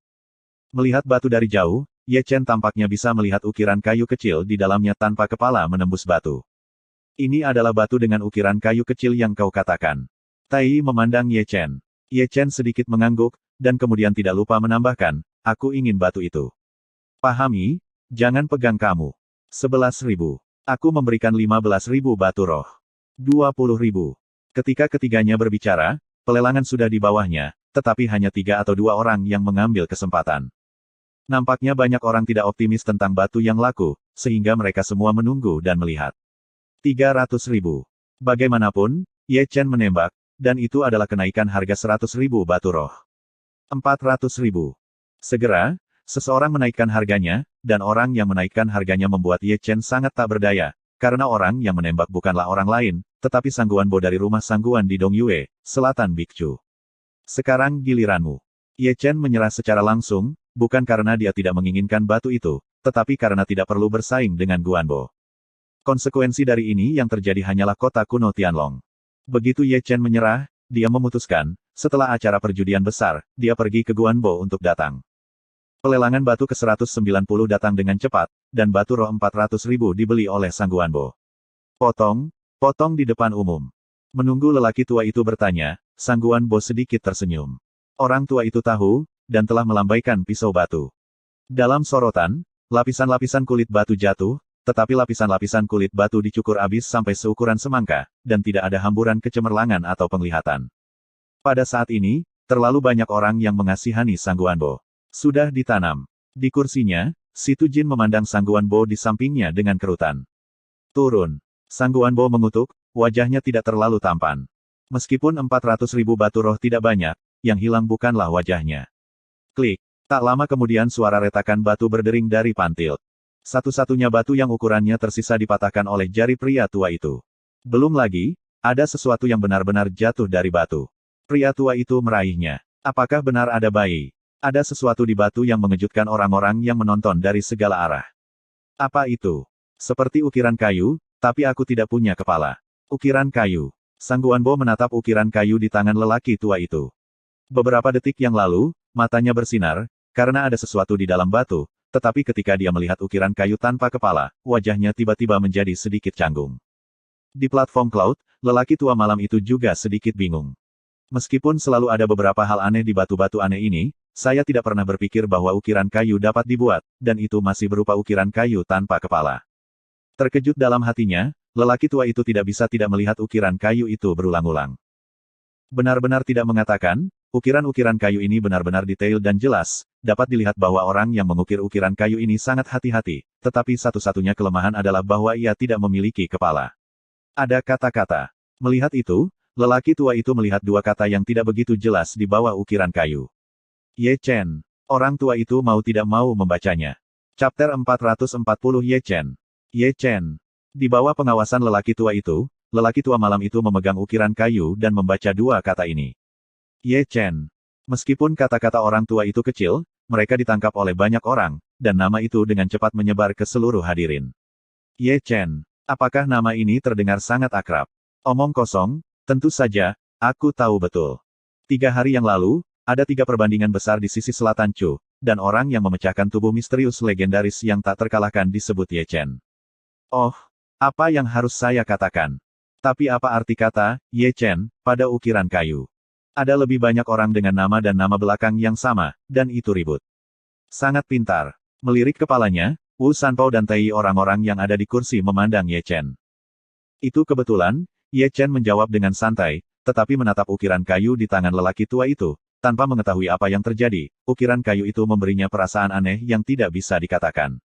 Melihat batu dari jauh, Ye Chen tampaknya bisa melihat ukiran kayu kecil di dalamnya tanpa kepala menembus batu. Ini adalah batu dengan ukiran kayu kecil yang kau katakan. Tai memandang Ye Chen. Ye Chen sedikit mengangguk, dan kemudian tidak lupa menambahkan, aku ingin batu itu. Pahami, jangan pegang kamu. 11.000. Aku memberikan 15.000 batu roh. 20.000. Ketika ketiganya berbicara, pelelangan sudah di bawahnya, tetapi hanya 3 atau 2 orang yang mengambil kesempatan. Nampaknya banyak orang tidak optimis tentang batu yang laku, sehingga mereka semua menunggu dan melihat. 300.000. Bagaimanapun, Ye Chen menembak, dan itu adalah kenaikan harga 100.000 batu roh. 400.000. Segera, seseorang menaikkan harganya, dan orang yang menaikkan harganya membuat Ye Chen sangat tak berdaya, karena orang yang menembak bukanlah orang lain, tetapi Sangguan Bo dari rumah Sangguan di Dongyue, Selatan Bikcu. Sekarang giliranmu. Ye Chen menyerah secara langsung, bukan karena dia tidak menginginkan batu itu, tetapi karena tidak perlu bersaing dengan Guanbo. Konsekuensi dari ini yang terjadi hanyalah kota kuno Tianlong. Begitu Ye Chen menyerah, dia memutuskan, setelah acara perjudian besar, dia pergi ke Guanbo untuk datang. Pelelangan batu ke-190 datang dengan cepat, dan batu roh 400.000 dibeli oleh Sang Guanbo. Potong, potong di depan umum. Menunggu lelaki tua itu bertanya, Sang Guanbo sedikit tersenyum. Orang tua itu tahu, dan telah melambaikan pisau batu. Dalam sorotan, lapisan-lapisan kulit batu jatuh, tetapi lapisan-lapisan kulit batu dicukur habis sampai seukuran semangka, dan tidak ada hamburan kecemerlangan atau penglihatan. Pada saat ini, terlalu banyak orang yang mengasihani Sang Guanbo. Sudah ditanam. Di kursinya, si Tujin memandang Sang Guanbo di sampingnya dengan kerutan. Turun. Sang Guanbo mengutuk, wajahnya tidak terlalu tampan. Meskipun 400.000 batu roh tidak banyak, yang hilang bukanlah wajahnya. Klik. Tak lama kemudian suara retakan batu berdering dari pantil. Satu-satunya batu yang ukurannya tersisa dipatahkan oleh jari pria tua itu. Belum lagi, ada sesuatu yang benar-benar jatuh dari batu. Pria tua itu meraihnya. Apakah benar ada bayi? Ada sesuatu di batu yang mengejutkan orang-orang yang menonton dari segala arah. Apa itu? Seperti ukiran kayu, tapi aku tidak punya kepala. Ukiran kayu. Sang Guanbo menatap ukiran kayu di tangan lelaki tua itu. Beberapa detik yang lalu, matanya bersinar, karena ada sesuatu di dalam batu, tetapi ketika dia melihat ukiran kayu tanpa kepala, wajahnya tiba-tiba menjadi sedikit canggung. Di platform cloud, lelaki tua malam itu juga sedikit bingung. Meskipun selalu ada beberapa hal aneh di batu-batu aneh ini, saya tidak pernah berpikir bahwa ukiran kayu dapat dibuat, dan itu masih berupa ukiran kayu tanpa kepala. Terkejut dalam hatinya, lelaki tua itu tidak bisa tidak melihat ukiran kayu itu berulang-ulang. Benar-benar tidak mengatakan, ukiran-ukiran kayu ini benar-benar detail dan jelas, dapat dilihat bahwa orang yang mengukir ukiran kayu ini sangat hati-hati, tetapi satu-satunya kelemahan adalah bahwa ia tidak memiliki kepala. Ada kata-kata. Melihat itu, lelaki tua itu melihat 2 kata yang tidak begitu jelas di bawah ukiran kayu. Ye Chen. Orang tua itu mau tidak mau membacanya. Chapter 440 Ye Chen. Ye Chen. Di bawah pengawasan lelaki tua itu, lelaki tua malam itu memegang ukiran kayu dan membaca 2 kata ini. Ye Chen. Meskipun kata-kata orang tua itu kecil, mereka ditangkap oleh banyak orang, dan nama itu dengan cepat menyebar ke seluruh hadirin. Ye Chen. Apakah nama ini terdengar sangat akrab? Omong kosong, tentu saja, aku tahu betul. 3 hari yang lalu, ada 3 perbandingan besar di sisi selatan Chu, dan orang yang memecahkan tubuh misterius legendaris yang tak terkalahkan disebut Ye Chen. Oh, apa yang harus saya katakan? Tapi apa arti kata, Ye Chen, pada ukiran kayu? Ada lebih banyak orang dengan nama dan nama belakang yang sama, dan itu ribut. Sangat pintar. Melirik kepalanya, Wu Sanpao dan Tai orang-orang yang ada di kursi memandang Ye Chen. Itu kebetulan, Ye Chen menjawab dengan santai, tetapi menatap ukiran kayu di tangan lelaki tua itu, tanpa mengetahui apa yang terjadi, ukiran kayu itu memberinya perasaan aneh yang tidak bisa dikatakan.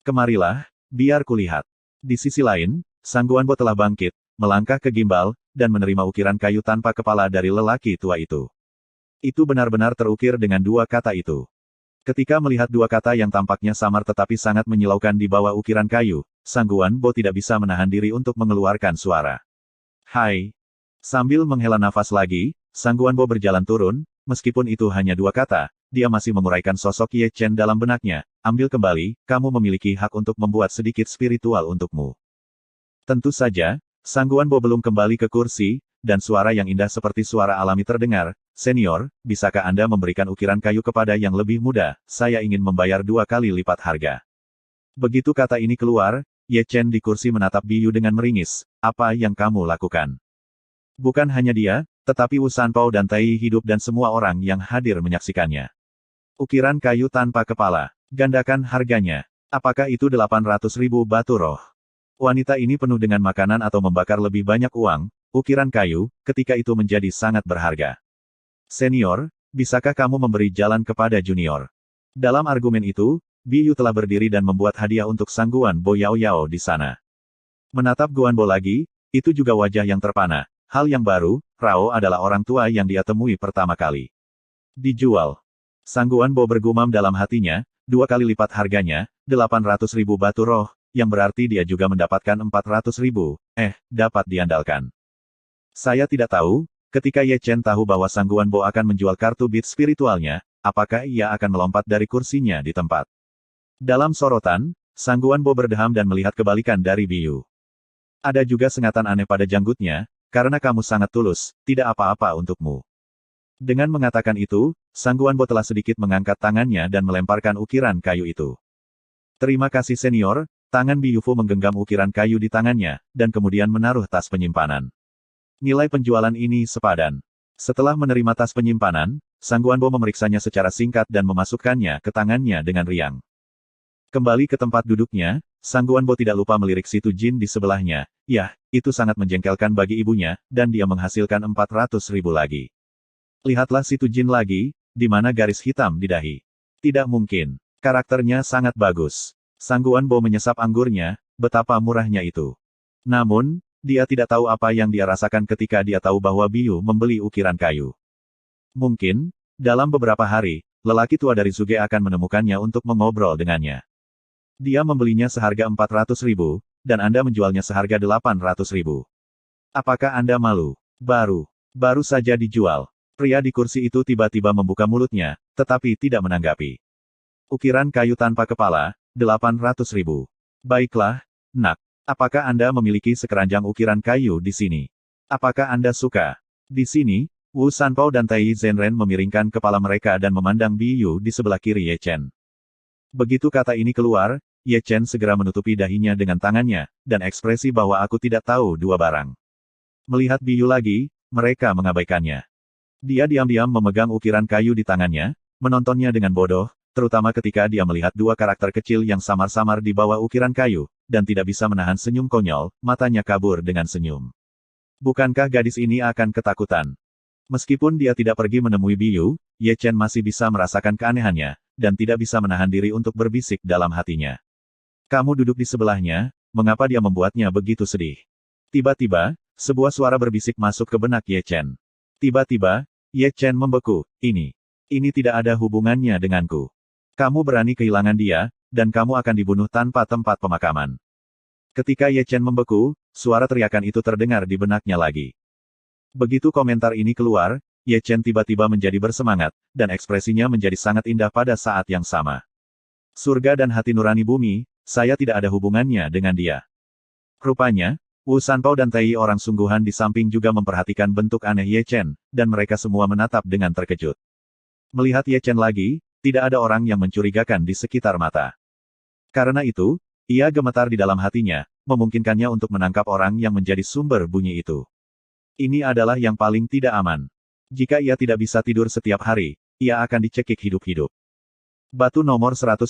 Kemarilah, biar kulihat. Di sisi lain, Sang Guanbo telah bangkit, melangkah ke gimbal, dan menerima ukiran kayu tanpa kepala dari lelaki tua itu. Itu benar-benar terukir dengan 2 kata itu. Ketika melihat 2 kata yang tampaknya samar tetapi sangat menyilaukan di bawah ukiran kayu, Sang Guanbo tidak bisa menahan diri untuk mengeluarkan suara. Hai. Sambil menghela nafas lagi, Sang Guanbo berjalan turun, meskipun itu hanya 2 kata, dia masih menguraikan sosok Ye Chen dalam benaknya, ambil kembali, kamu memiliki hak untuk membuat sedikit spiritual untukmu. Tentu saja, Sang Guanbo belum kembali ke kursi, dan suara yang indah seperti suara alami terdengar, Senior, bisakah Anda memberikan ukiran kayu kepada yang lebih muda, saya ingin membayar 2 kali lipat harga. Begitu kata ini keluar, Ye Chen di kursi menatap Biyu dengan meringis. Apa yang kamu lakukan? Bukan hanya dia, tetapi Wu Sanpao dan Tai hidup dan semua orang yang hadir menyaksikannya. Ukiran kayu tanpa kepala. Gandakan harganya. Apakah itu 800.000 batu roh? Wanita ini penuh dengan makanan atau membakar lebih banyak uang, ukiran kayu, ketika itu menjadi sangat berharga. Senior, bisakah kamu memberi jalan kepada junior? Dalam argumen itu, Biyu telah berdiri dan membuat hadiah untuk Sang Guanbo Yao Yao di sana. Menatap Guanbo lagi, itu juga wajah yang terpana. Hal yang baru, Rao adalah orang tua yang dia temui pertama kali. Dijual. Sang Guanbo bergumam dalam hatinya, 2 kali lipat harganya, 800.000 batu roh, yang berarti dia juga mendapatkan 400.000, dapat diandalkan. Saya tidak tahu, ketika Ye Chen tahu bahwa Sang Guanbo akan menjual kartu bit spiritualnya, apakah ia akan melompat dari kursinya di tempat. Dalam sorotan, Sang Guanbo berdeham dan melihat kebalikan dari Biyu. Ada juga sengatan aneh pada janggutnya, karena kamu sangat tulus, tidak apa-apa untukmu. Dengan mengatakan itu, Sang Guanbo telah sedikit mengangkat tangannya dan melemparkan ukiran kayu itu. Terima kasih senior, tangan Biyu Fu menggenggam ukiran kayu di tangannya, dan kemudian menaruh tas penyimpanan. Nilai penjualan ini sepadan. Setelah menerima tas penyimpanan, Sang Guanbo memeriksanya secara singkat dan memasukkannya ke tangannya dengan riang. Kembali ke tempat duduknya, Sang Guanbo tidak lupa melirik situ jin di sebelahnya. Yah, itu sangat menjengkelkan bagi ibunya, dan dia menghasilkan 400.000 lagi. Lihatlah situ jin lagi, di mana garis hitam di dahi. Tidak mungkin. Karakternya sangat bagus. Sang Guanbo menyesap anggurnya, betapa murahnya itu. Namun, dia tidak tahu apa yang dia rasakan ketika dia tahu bahwa Biyu membeli ukiran kayu. Mungkin, dalam beberapa hari, lelaki tua dari Zuge akan menemukannya untuk mengobrol dengannya. Dia membelinya seharga 400.000, dan Anda menjualnya seharga 800.000. Apakah Anda malu? Baru saja dijual. Pria di kursi itu tiba-tiba membuka mulutnya, tetapi tidak menanggapi. Ukiran kayu tanpa kepala, 800.000. Baiklah, nak. Apakah Anda memiliki sekeranjang ukiran kayu di sini? Apakah Anda suka? Di sini, Wu Sanpao dan Tai Zhenren memiringkan kepala mereka dan memandang Biyu di sebelah kiri Ye Chen. Begitu kata ini keluar, Ye Chen segera menutupi dahinya dengan tangannya, dan ekspresi bahwa aku tidak tahu dua barang. Melihat Biyu lagi, mereka mengabaikannya. Dia diam-diam memegang ukiran kayu di tangannya, menontonnya dengan bodoh, terutama ketika dia melihat dua karakter kecil yang samar-samar di bawah ukiran kayu, dan tidak bisa menahan senyum konyol, matanya kabur dengan senyum. Bukankah gadis ini akan ketakutan? Meskipun dia tidak pergi menemui Biyu, Ye Chen masih bisa merasakan keanehannya, dan tidak bisa menahan diri untuk berbisik dalam hatinya. Kamu duduk di sebelahnya, mengapa dia membuatnya begitu sedih? Tiba-tiba, sebuah suara berbisik masuk ke benak Ye Chen. Tiba-tiba, Ye Chen membeku, ini tidak ada hubungannya denganku. Kamu berani kehilangan dia, dan kamu akan dibunuh tanpa tempat pemakaman. Ketika Ye Chen membeku, suara teriakan itu terdengar di benaknya lagi. Begitu komentar ini keluar, Ye Chen tiba-tiba menjadi bersemangat, dan ekspresinya menjadi sangat indah pada saat yang sama. Surga dan hati nurani bumi, saya tidak ada hubungannya dengan dia. Rupanya, Wu Sanpao dan Tai orang sungguhan di samping juga memperhatikan bentuk aneh Ye Chen, dan mereka semua menatap dengan terkejut. Melihat Ye Chen lagi, tidak ada orang yang mencurigakan di sekitar mata. Karena itu, ia gemetar di dalam hatinya, memungkinkannya untuk menangkap orang yang menjadi sumber bunyi itu. Ini adalah yang paling tidak aman. Jika ia tidak bisa tidur setiap hari, ia akan dicekik hidup-hidup. Batu nomor 191,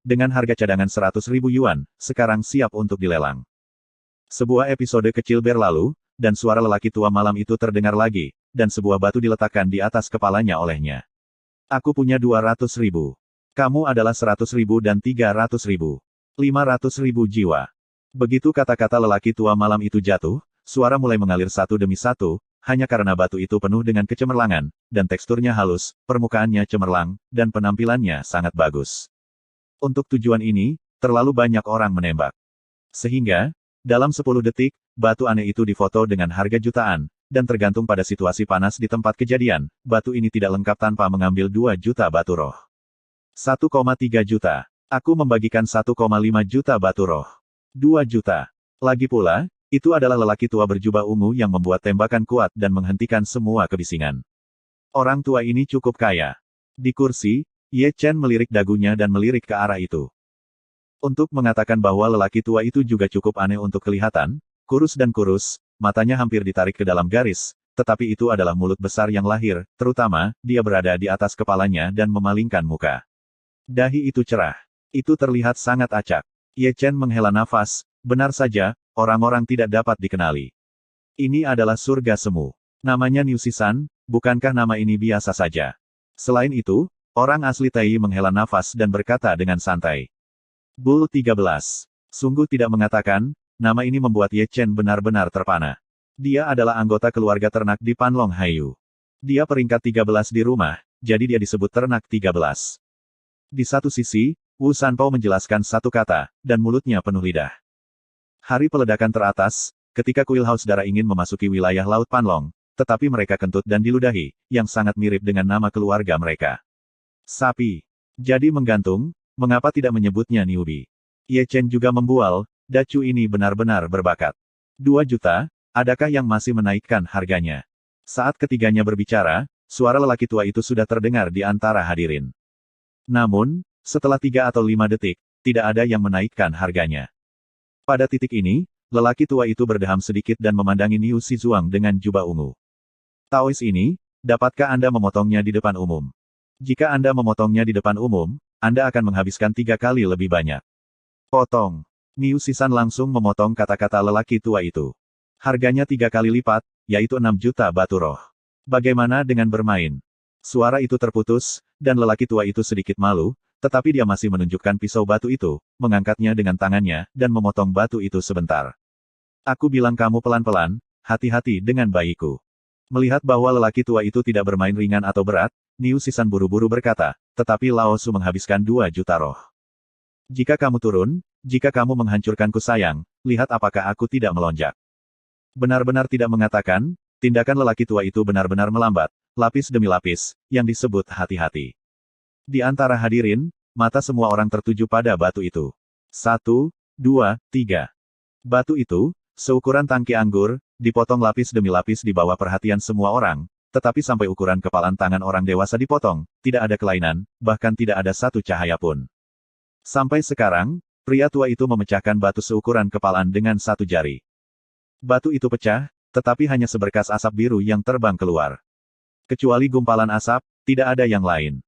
dengan harga cadangan 100.000 yuan, sekarang siap untuk dilelang. Sebuah episode kecil berlalu, dan suara lelaki tua malam itu terdengar lagi, dan sebuah batu diletakkan di atas kepalanya olehnya. Aku punya 200.000. Kamu adalah 100.000 dan 300.000. 500.000 jiwa. Begitu kata-kata lelaki tua malam itu jatuh, suara mulai mengalir satu demi satu, hanya karena batu itu penuh dengan kecemerlangan, dan teksturnya halus, permukaannya cemerlang, dan penampilannya sangat bagus. Untuk tujuan ini, terlalu banyak orang menembak. Sehingga, dalam 10 detik, batu aneh itu difoto dengan harga jutaan, dan tergantung pada situasi panas di tempat kejadian, batu ini tidak lengkap tanpa mengambil 2 juta batu roh. 1,3 juta. Aku membagikan 1,5 juta batu roh. 2 juta. Lagi pula, itu adalah lelaki tua berjubah ungu yang membuat tembakan kuat dan menghentikan semua kebisingan. Orang tua ini cukup kaya. Di kursi, Ye Chen melirik dagunya dan melirik ke arah itu. Untuk mengatakan bahwa lelaki tua itu juga cukup aneh untuk kelihatan, kurus dan kurus, matanya hampir ditarik ke dalam garis, tetapi itu adalah mulut besar yang lahir, terutama, dia berada di atas kepalanya dan memalingkan muka. Dahi itu cerah. Itu terlihat sangat acak. Ye Chen menghela nafas, benar saja, orang-orang tidak dapat dikenali. Ini adalah surga semu. Namanya Niu Sisan, bukankah nama ini biasa saja? Selain itu, orang asli Tai menghela nafas dan berkata dengan santai. Bull 13. Sungguh tidak mengatakan, nama ini membuat Ye Chen benar-benar terpana. Dia adalah anggota keluarga ternak di Panlong Haiyu. Dia peringkat 13 di rumah, jadi dia disebut ternak 13. Di satu sisi, Wu Sanpao menjelaskan satu kata, dan mulutnya penuh lidah. Hari peledakan teratas, ketika kuil haus darah ingin memasuki wilayah Laut Panlong, tetapi mereka kentut dan diludahi, yang sangat mirip dengan nama keluarga mereka. Sapi. Jadi menggantung, mengapa tidak menyebutnya Niubi? Ye Chen juga membual, Dacu ini benar-benar berbakat. 2 juta, adakah yang masih menaikkan harganya? Saat ketiganya berbicara, suara lelaki tua itu sudah terdengar di antara hadirin. Namun, setelah 3 atau 5 detik, tidak ada yang menaikkan harganya. Pada titik ini, lelaki tua itu berdeham sedikit dan memandangi Niu Shizuang dengan jubah ungu. Taois ini, dapatkah Anda memotongnya di depan umum? Jika Anda memotongnya di depan umum, Anda akan menghabiskan 3 kali lebih banyak. Potong. Niu Sisan langsung memotong kata-kata lelaki tua itu. Harganya 3 kali lipat, yaitu 6 juta batu roh. Bagaimana dengan bermain? Suara itu terputus, dan lelaki tua itu sedikit malu, tetapi dia masih menunjukkan pisau batu itu, mengangkatnya dengan tangannya, dan memotong batu itu sebentar. Aku bilang kamu pelan-pelan, hati-hati dengan bayiku. Melihat bahwa lelaki tua itu tidak bermain ringan atau berat, Niu Sisan buru-buru berkata, tetapi Lao Su menghabiskan 2 juta roh. Jika kamu turun, jika kamu menghancurkanku sayang, lihat apakah aku tidak melonjak. Benar-benar tidak mengatakan, tindakan lelaki tua itu benar-benar melambat, lapis demi lapis, yang disebut hati-hati. Di antara hadirin, mata semua orang tertuju pada batu itu. 1, 2, 3. Batu itu, seukuran tangki anggur, dipotong lapis demi lapis di bawah perhatian semua orang, tetapi sampai ukuran kepalan tangan orang dewasa dipotong, tidak ada kelainan, bahkan tidak ada satu cahaya pun. Sampai sekarang, pria tua itu memecahkan batu seukuran kepalan dengan 1 jari. Batu itu pecah, tetapi hanya seberkas asap biru yang terbang keluar. Kecuali gumpalan asap, tidak ada yang lain.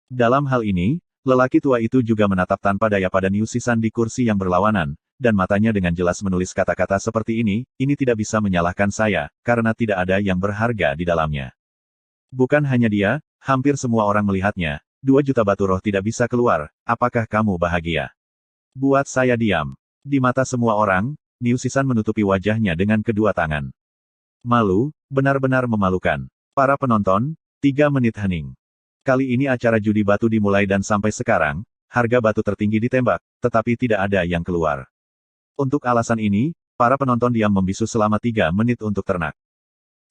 Dalam hal ini, lelaki tua itu juga menatap tanpa daya pada Niu Sisan di kursi yang berlawanan, dan matanya dengan jelas menulis kata-kata seperti ini tidak bisa menyalahkan saya, karena tidak ada yang berharga di dalamnya. Bukan hanya dia, hampir semua orang melihatnya, 2 juta batu roh tidak bisa keluar, apakah kamu bahagia? Buat saya diam. Di mata semua orang, Niu Sisan menutupi wajahnya dengan kedua tangan. Malu, benar-benar memalukan. Para penonton, 3 menit hening. Kali ini acara judi batu dimulai dan sampai sekarang, harga batu tertinggi ditembak, tetapi tidak ada yang keluar. Untuk alasan ini, para penonton diam membisu selama 3 menit untuk ternak.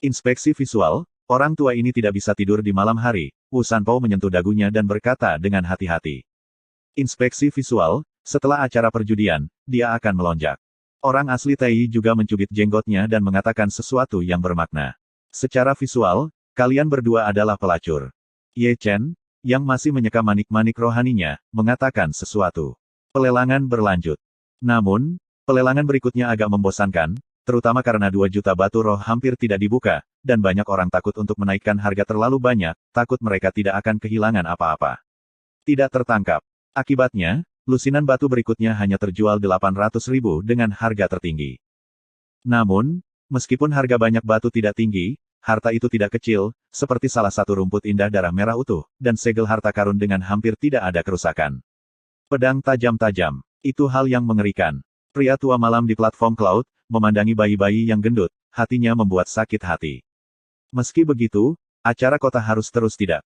Inspeksi visual, orang tua ini tidak bisa tidur di malam hari, Wu Sanpao menyentuh dagunya dan berkata dengan hati-hati. Inspeksi visual, setelah acara perjudian, dia akan melonjak. Orang asli Tai juga mencubit jenggotnya dan mengatakan sesuatu yang bermakna. Secara visual, kalian berdua adalah pelacur. Ye Chen, yang masih menyeka manik-manik rohaninya, mengatakan sesuatu. Pelelangan berlanjut. Namun, pelelangan berikutnya agak membosankan, terutama karena 2 juta batu roh hampir tidak dibuka, dan banyak orang takut untuk menaikkan harga terlalu banyak, takut mereka tidak akan kehilangan apa-apa. Tidak tertangkap. Akibatnya, lusinan batu berikutnya hanya terjual 800.000 dengan harga tertinggi. Namun, meskipun harga banyak batu tidak tinggi, harta itu tidak kecil, seperti salah satu rumput indah darah merah utuh, dan segel harta karun dengan hampir tidak ada kerusakan. Pedang tajam-tajam. Itu hal yang mengerikan. Pria tua malam di platform cloud, memandangi bayi-bayi yang gendut, hatinya membuat sakit hati. Meski begitu, acara kota harus terus tidak.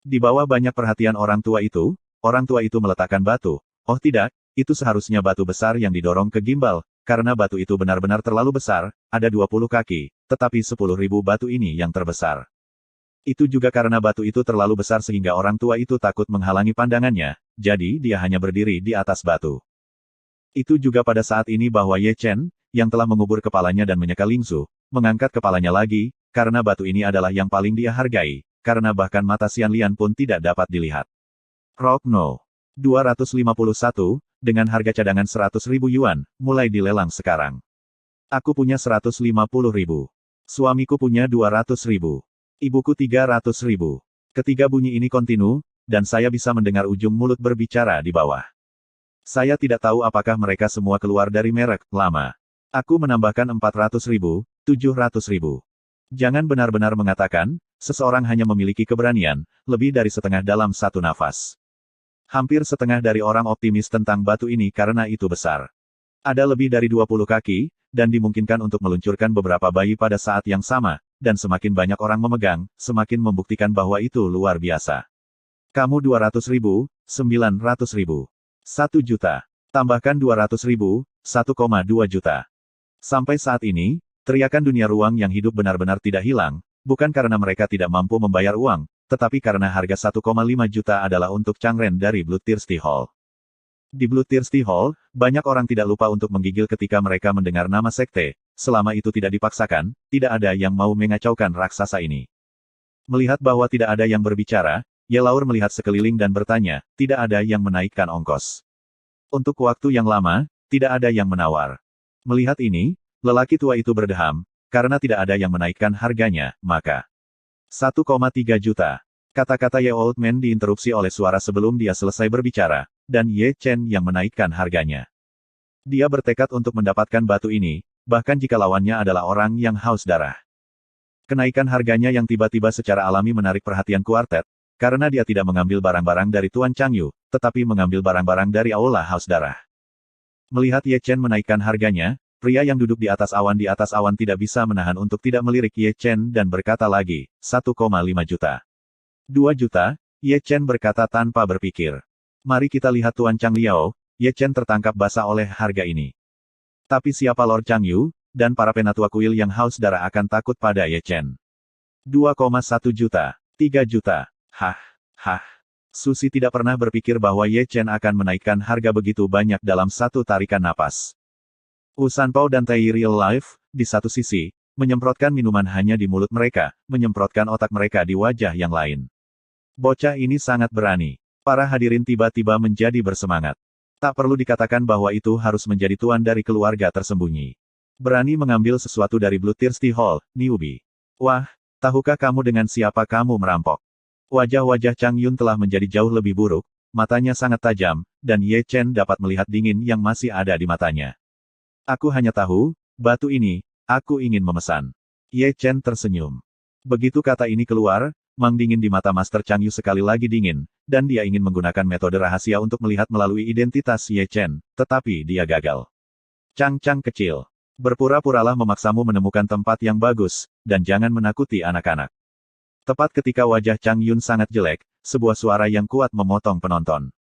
Di bawah banyak perhatian orang tua itu meletakkan batu. Oh tidak, itu seharusnya batu besar yang didorong ke gimbal, karena batu itu benar-benar terlalu besar, ada 20 kaki, tetapi 10.000 batu ini yang terbesar. Itu juga karena batu itu terlalu besar sehingga orang tua itu takut menghalangi pandangannya, jadi dia hanya berdiri di atas batu. Itu juga pada saat ini bahwa Ye Chen, yang telah mengubur kepalanya dan menyeka Lingzu, mengangkat kepalanya lagi, karena batu ini adalah yang paling dia hargai, karena bahkan mata Xian Lian pun tidak dapat dilihat. Rock No. 251, dengan harga cadangan 100.000 yuan, mulai dilelang sekarang. Aku punya 150.000. Suamiku punya 200.000. Ibuku 300.000. Ketika bunyi ini kontinu, dan saya bisa mendengar ujung mulut berbicara di bawah. Saya tidak tahu apakah mereka semua keluar dari merek lama. Aku menambahkan 400.000, 700.000. Jangan benar-benar mengatakan, seseorang hanya memiliki keberanian, lebih dari setengah dalam satu nafas. Hampir setengah dari orang optimis tentang batu ini karena itu besar. Ada lebih dari 20 kaki, dan dimungkinkan untuk meluncurkan beberapa bayi pada saat yang sama, dan semakin banyak orang memegang, semakin membuktikan bahwa itu luar biasa. Kamu 200.000, 900.000. 1 juta. Tambahkan 200.000, 1,2 juta. Sampai saat ini, teriakan dunia ruang yang hidup benar-benar tidak hilang, bukan karena mereka tidak mampu membayar uang, tetapi karena harga 1,5 juta adalah untuk Changren dari Bloodthirsty Hall. Di Bloodthirsty Hall, banyak orang tidak lupa untuk menggigil ketika mereka mendengar nama sekte, selama itu tidak dipaksakan, tidak ada yang mau mengacaukan raksasa ini. Melihat bahwa tidak ada yang berbicara, Yelaur melihat sekeliling dan bertanya, tidak ada yang menaikkan ongkos. Untuk waktu yang lama, tidak ada yang menawar. Melihat ini, lelaki tua itu berdeham, karena tidak ada yang menaikkan harganya, maka 1,3 juta. Kata-kata Ye Old Man diinterupsi oleh suara sebelum dia selesai berbicara, dan Ye Chen yang menaikkan harganya. Dia bertekad untuk mendapatkan batu ini, bahkan jika lawannya adalah orang yang haus darah. Kenaikan harganya yang tiba-tiba secara alami menarik perhatian kuartet, karena dia tidak mengambil barang-barang dari Tuan Changyu, tetapi mengambil barang-barang dari Aula Haus Darah. Melihat Ye Chen menaikkan harganya, pria yang duduk di atas awan tidak bisa menahan untuk tidak melirik Ye Chen dan berkata lagi, 1,5 juta. 2 juta, Ye Chen berkata tanpa berpikir. Mari kita lihat Tuan Chang Liao, Ye Chen tertangkap basah oleh harga ini. Tapi siapa Lord Changyu, dan para penatua kuil yang haus darah akan takut pada Ye Chen. 2,1 juta. 3 juta. Hah. Susi tidak pernah berpikir bahwa Ye Chen akan menaikkan harga begitu banyak dalam satu tarikan napas. Wu Sanpao dan Tai Real Life, di satu sisi, menyemprotkan minuman hanya di mulut mereka, menyemprotkan otak mereka di wajah yang lain. Bocah ini sangat berani. Para hadirin tiba-tiba menjadi bersemangat. Tak perlu dikatakan bahwa itu harus menjadi tuan dari keluarga tersembunyi. Berani mengambil sesuatu dari Bloodthirsty Hall, newbie. Wah, tahukah kamu dengan siapa kamu merampok? Wajah-wajah Chang Yun telah menjadi jauh lebih buruk, matanya sangat tajam, dan Ye Chen dapat melihat dingin yang masih ada di matanya. Aku hanya tahu, batu ini, aku ingin memesan. Ye Chen tersenyum. Begitu kata ini keluar, Mang dingin di mata Master Chang Yu sekali lagi dingin, dan dia ingin menggunakan metode rahasia untuk melihat melalui identitas Ye Chen, tetapi dia gagal. Chang kecil. Berpura-puralah memaksamu menemukan tempat yang bagus, dan jangan menakuti anak-anak. Tepat ketika wajah Chang Yun sangat jelek, sebuah suara yang kuat memotong penonton.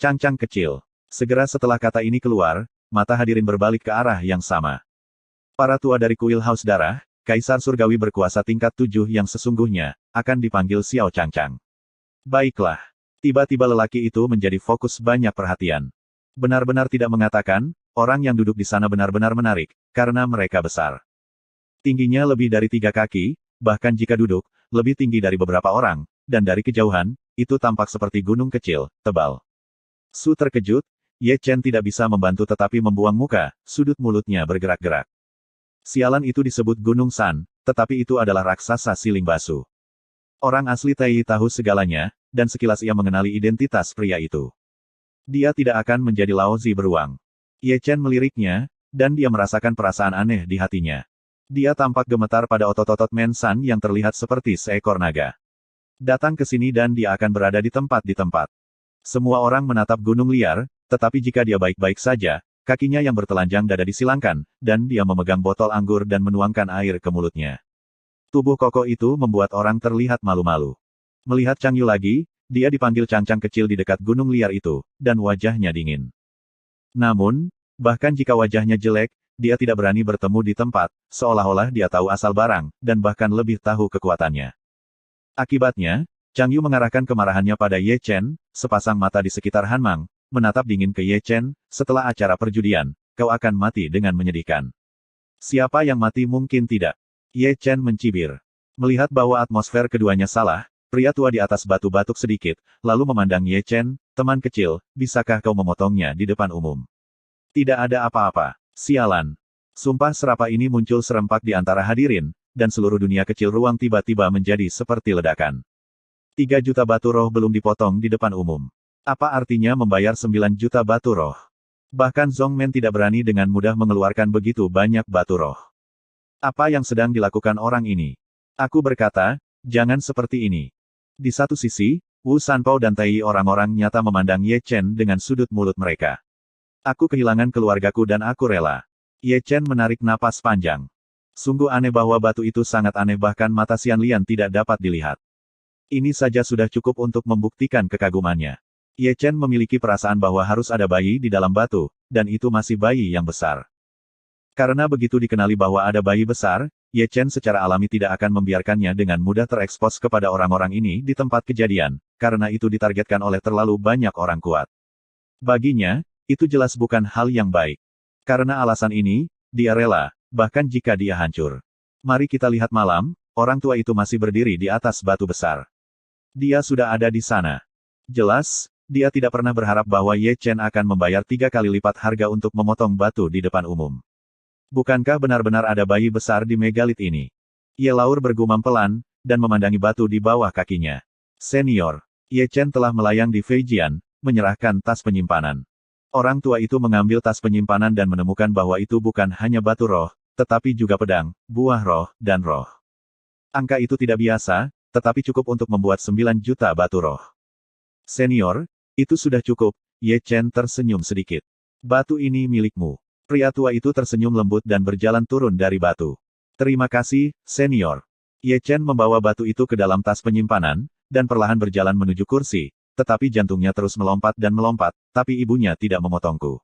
Chang kecil. Segera setelah kata ini keluar, mata hadirin berbalik ke arah yang sama. Para tua dari kuil Haus Darah, Kaisar Surgawi berkuasa tingkat 7 yang sesungguhnya, akan dipanggil Xiao Chang. Baiklah. Tiba-tiba lelaki itu menjadi fokus banyak perhatian. Benar-benar tidak mengatakan, orang yang duduk di sana benar-benar menarik, karena mereka besar. Tingginya lebih dari 3 kaki, bahkan jika duduk, lebih tinggi dari beberapa orang, dan dari kejauhan, itu tampak seperti gunung kecil, tebal. Su terkejut, Ye Chen tidak bisa membantu tetapi membuang muka, sudut mulutnya bergerak-gerak. Sialan itu disebut Gunung San, tetapi itu adalah raksasa siling basuh. Orang asli Tai tahu segalanya, dan sekilas ia mengenali identitas pria itu. Dia tidak akan menjadi Laozi beruang. Ye Chen meliriknya, dan dia merasakan perasaan aneh di hatinya. Dia tampak gemetar pada otot-otot Men San yang terlihat seperti seekor naga. Datang ke sini dan dia akan berada di tempat. Semua orang menatap gunung liar, tetapi jika dia baik-baik saja, kakinya yang bertelanjang dada disilangkan, dan dia memegang botol anggur dan menuangkan air ke mulutnya. Tubuh kokoh itu membuat orang terlihat malu-malu. Melihat Chang Yu lagi, dia dipanggil Chang kecil di dekat gunung liar itu, dan wajahnya dingin. Namun, bahkan jika wajahnya jelek, dia tidak berani bertemu di tempat, seolah-olah dia tahu asal barang, dan bahkan lebih tahu kekuatannya. Akibatnya, Chang Yu mengarahkan kemarahannya pada Ye Chen, sepasang mata di sekitar Han Mang, menatap dingin ke Ye Chen, setelah acara perjudian, kau akan mati dengan menyedihkan. Siapa yang mati mungkin tidak. Ye Chen mencibir. Melihat bahwa atmosfer keduanya salah, Pria tua di atas batu batuk sedikit, lalu memandang Ye Chen, teman kecil, bisakah kau memotongnya di depan umum? Tidak ada apa-apa. Sialan. Sumpah serapa ini muncul serempak di antara hadirin, dan seluruh dunia kecil ruang tiba-tiba menjadi seperti ledakan. 3 juta batu roh belum dipotong di depan umum. Apa artinya membayar 9 juta batu roh? Bahkan Zongmen tidak berani dengan mudah mengeluarkan begitu banyak batu roh. Apa yang sedang dilakukan orang ini? Aku berkata, jangan seperti ini. Di satu sisi, Wu Sanpao dan Tai orang-orang nyata memandang Ye Chen dengan sudut mulut mereka. Aku kehilangan keluargaku dan aku rela. Ye Chen menarik napas panjang. Sungguh aneh bahwa batu itu sangat aneh bahkan mata Xian Lian tidak dapat dilihat. Ini saja sudah cukup untuk membuktikan kekagumannya. Ye Chen memiliki perasaan bahwa harus ada bayi di dalam batu, dan itu masih bayi yang besar. Karena begitu dikenali bahwa ada bayi besar, Ye Chen secara alami tidak akan membiarkannya dengan mudah terekspos kepada orang-orang ini di tempat kejadian, karena itu ditargetkan oleh terlalu banyak orang kuat. Baginya, itu jelas bukan hal yang baik. Karena alasan ini, dia rela, bahkan jika dia hancur. Mari kita lihat malam, orang tua itu masih berdiri di atas batu besar. Dia sudah ada di sana. Jelas, dia tidak pernah berharap bahwa Ye Chen akan membayar 3 kali lipat harga untuk memotong batu di depan umum. Bukankah benar-benar ada bayi besar di megalit ini? Ye Laur bergumam pelan, dan memandangi batu di bawah kakinya. Senior, Ye Chen telah melayang di Feijian, menyerahkan tas penyimpanan. Orang tua itu mengambil tas penyimpanan dan menemukan bahwa itu bukan hanya batu roh, tetapi juga pedang, buah roh, dan roh. Angka itu tidak biasa, tetapi cukup untuk membuat 9 juta batu roh. Senior, itu sudah cukup, Ye Chen tersenyum sedikit. Batu ini milikmu. Pria tua itu tersenyum lembut dan berjalan turun dari batu. Terima kasih, senior. Ye Chen membawa batu itu ke dalam tas penyimpanan, dan perlahan berjalan menuju kursi, tetapi jantungnya terus melompat dan melompat, tapi ibunya tidak memotongku.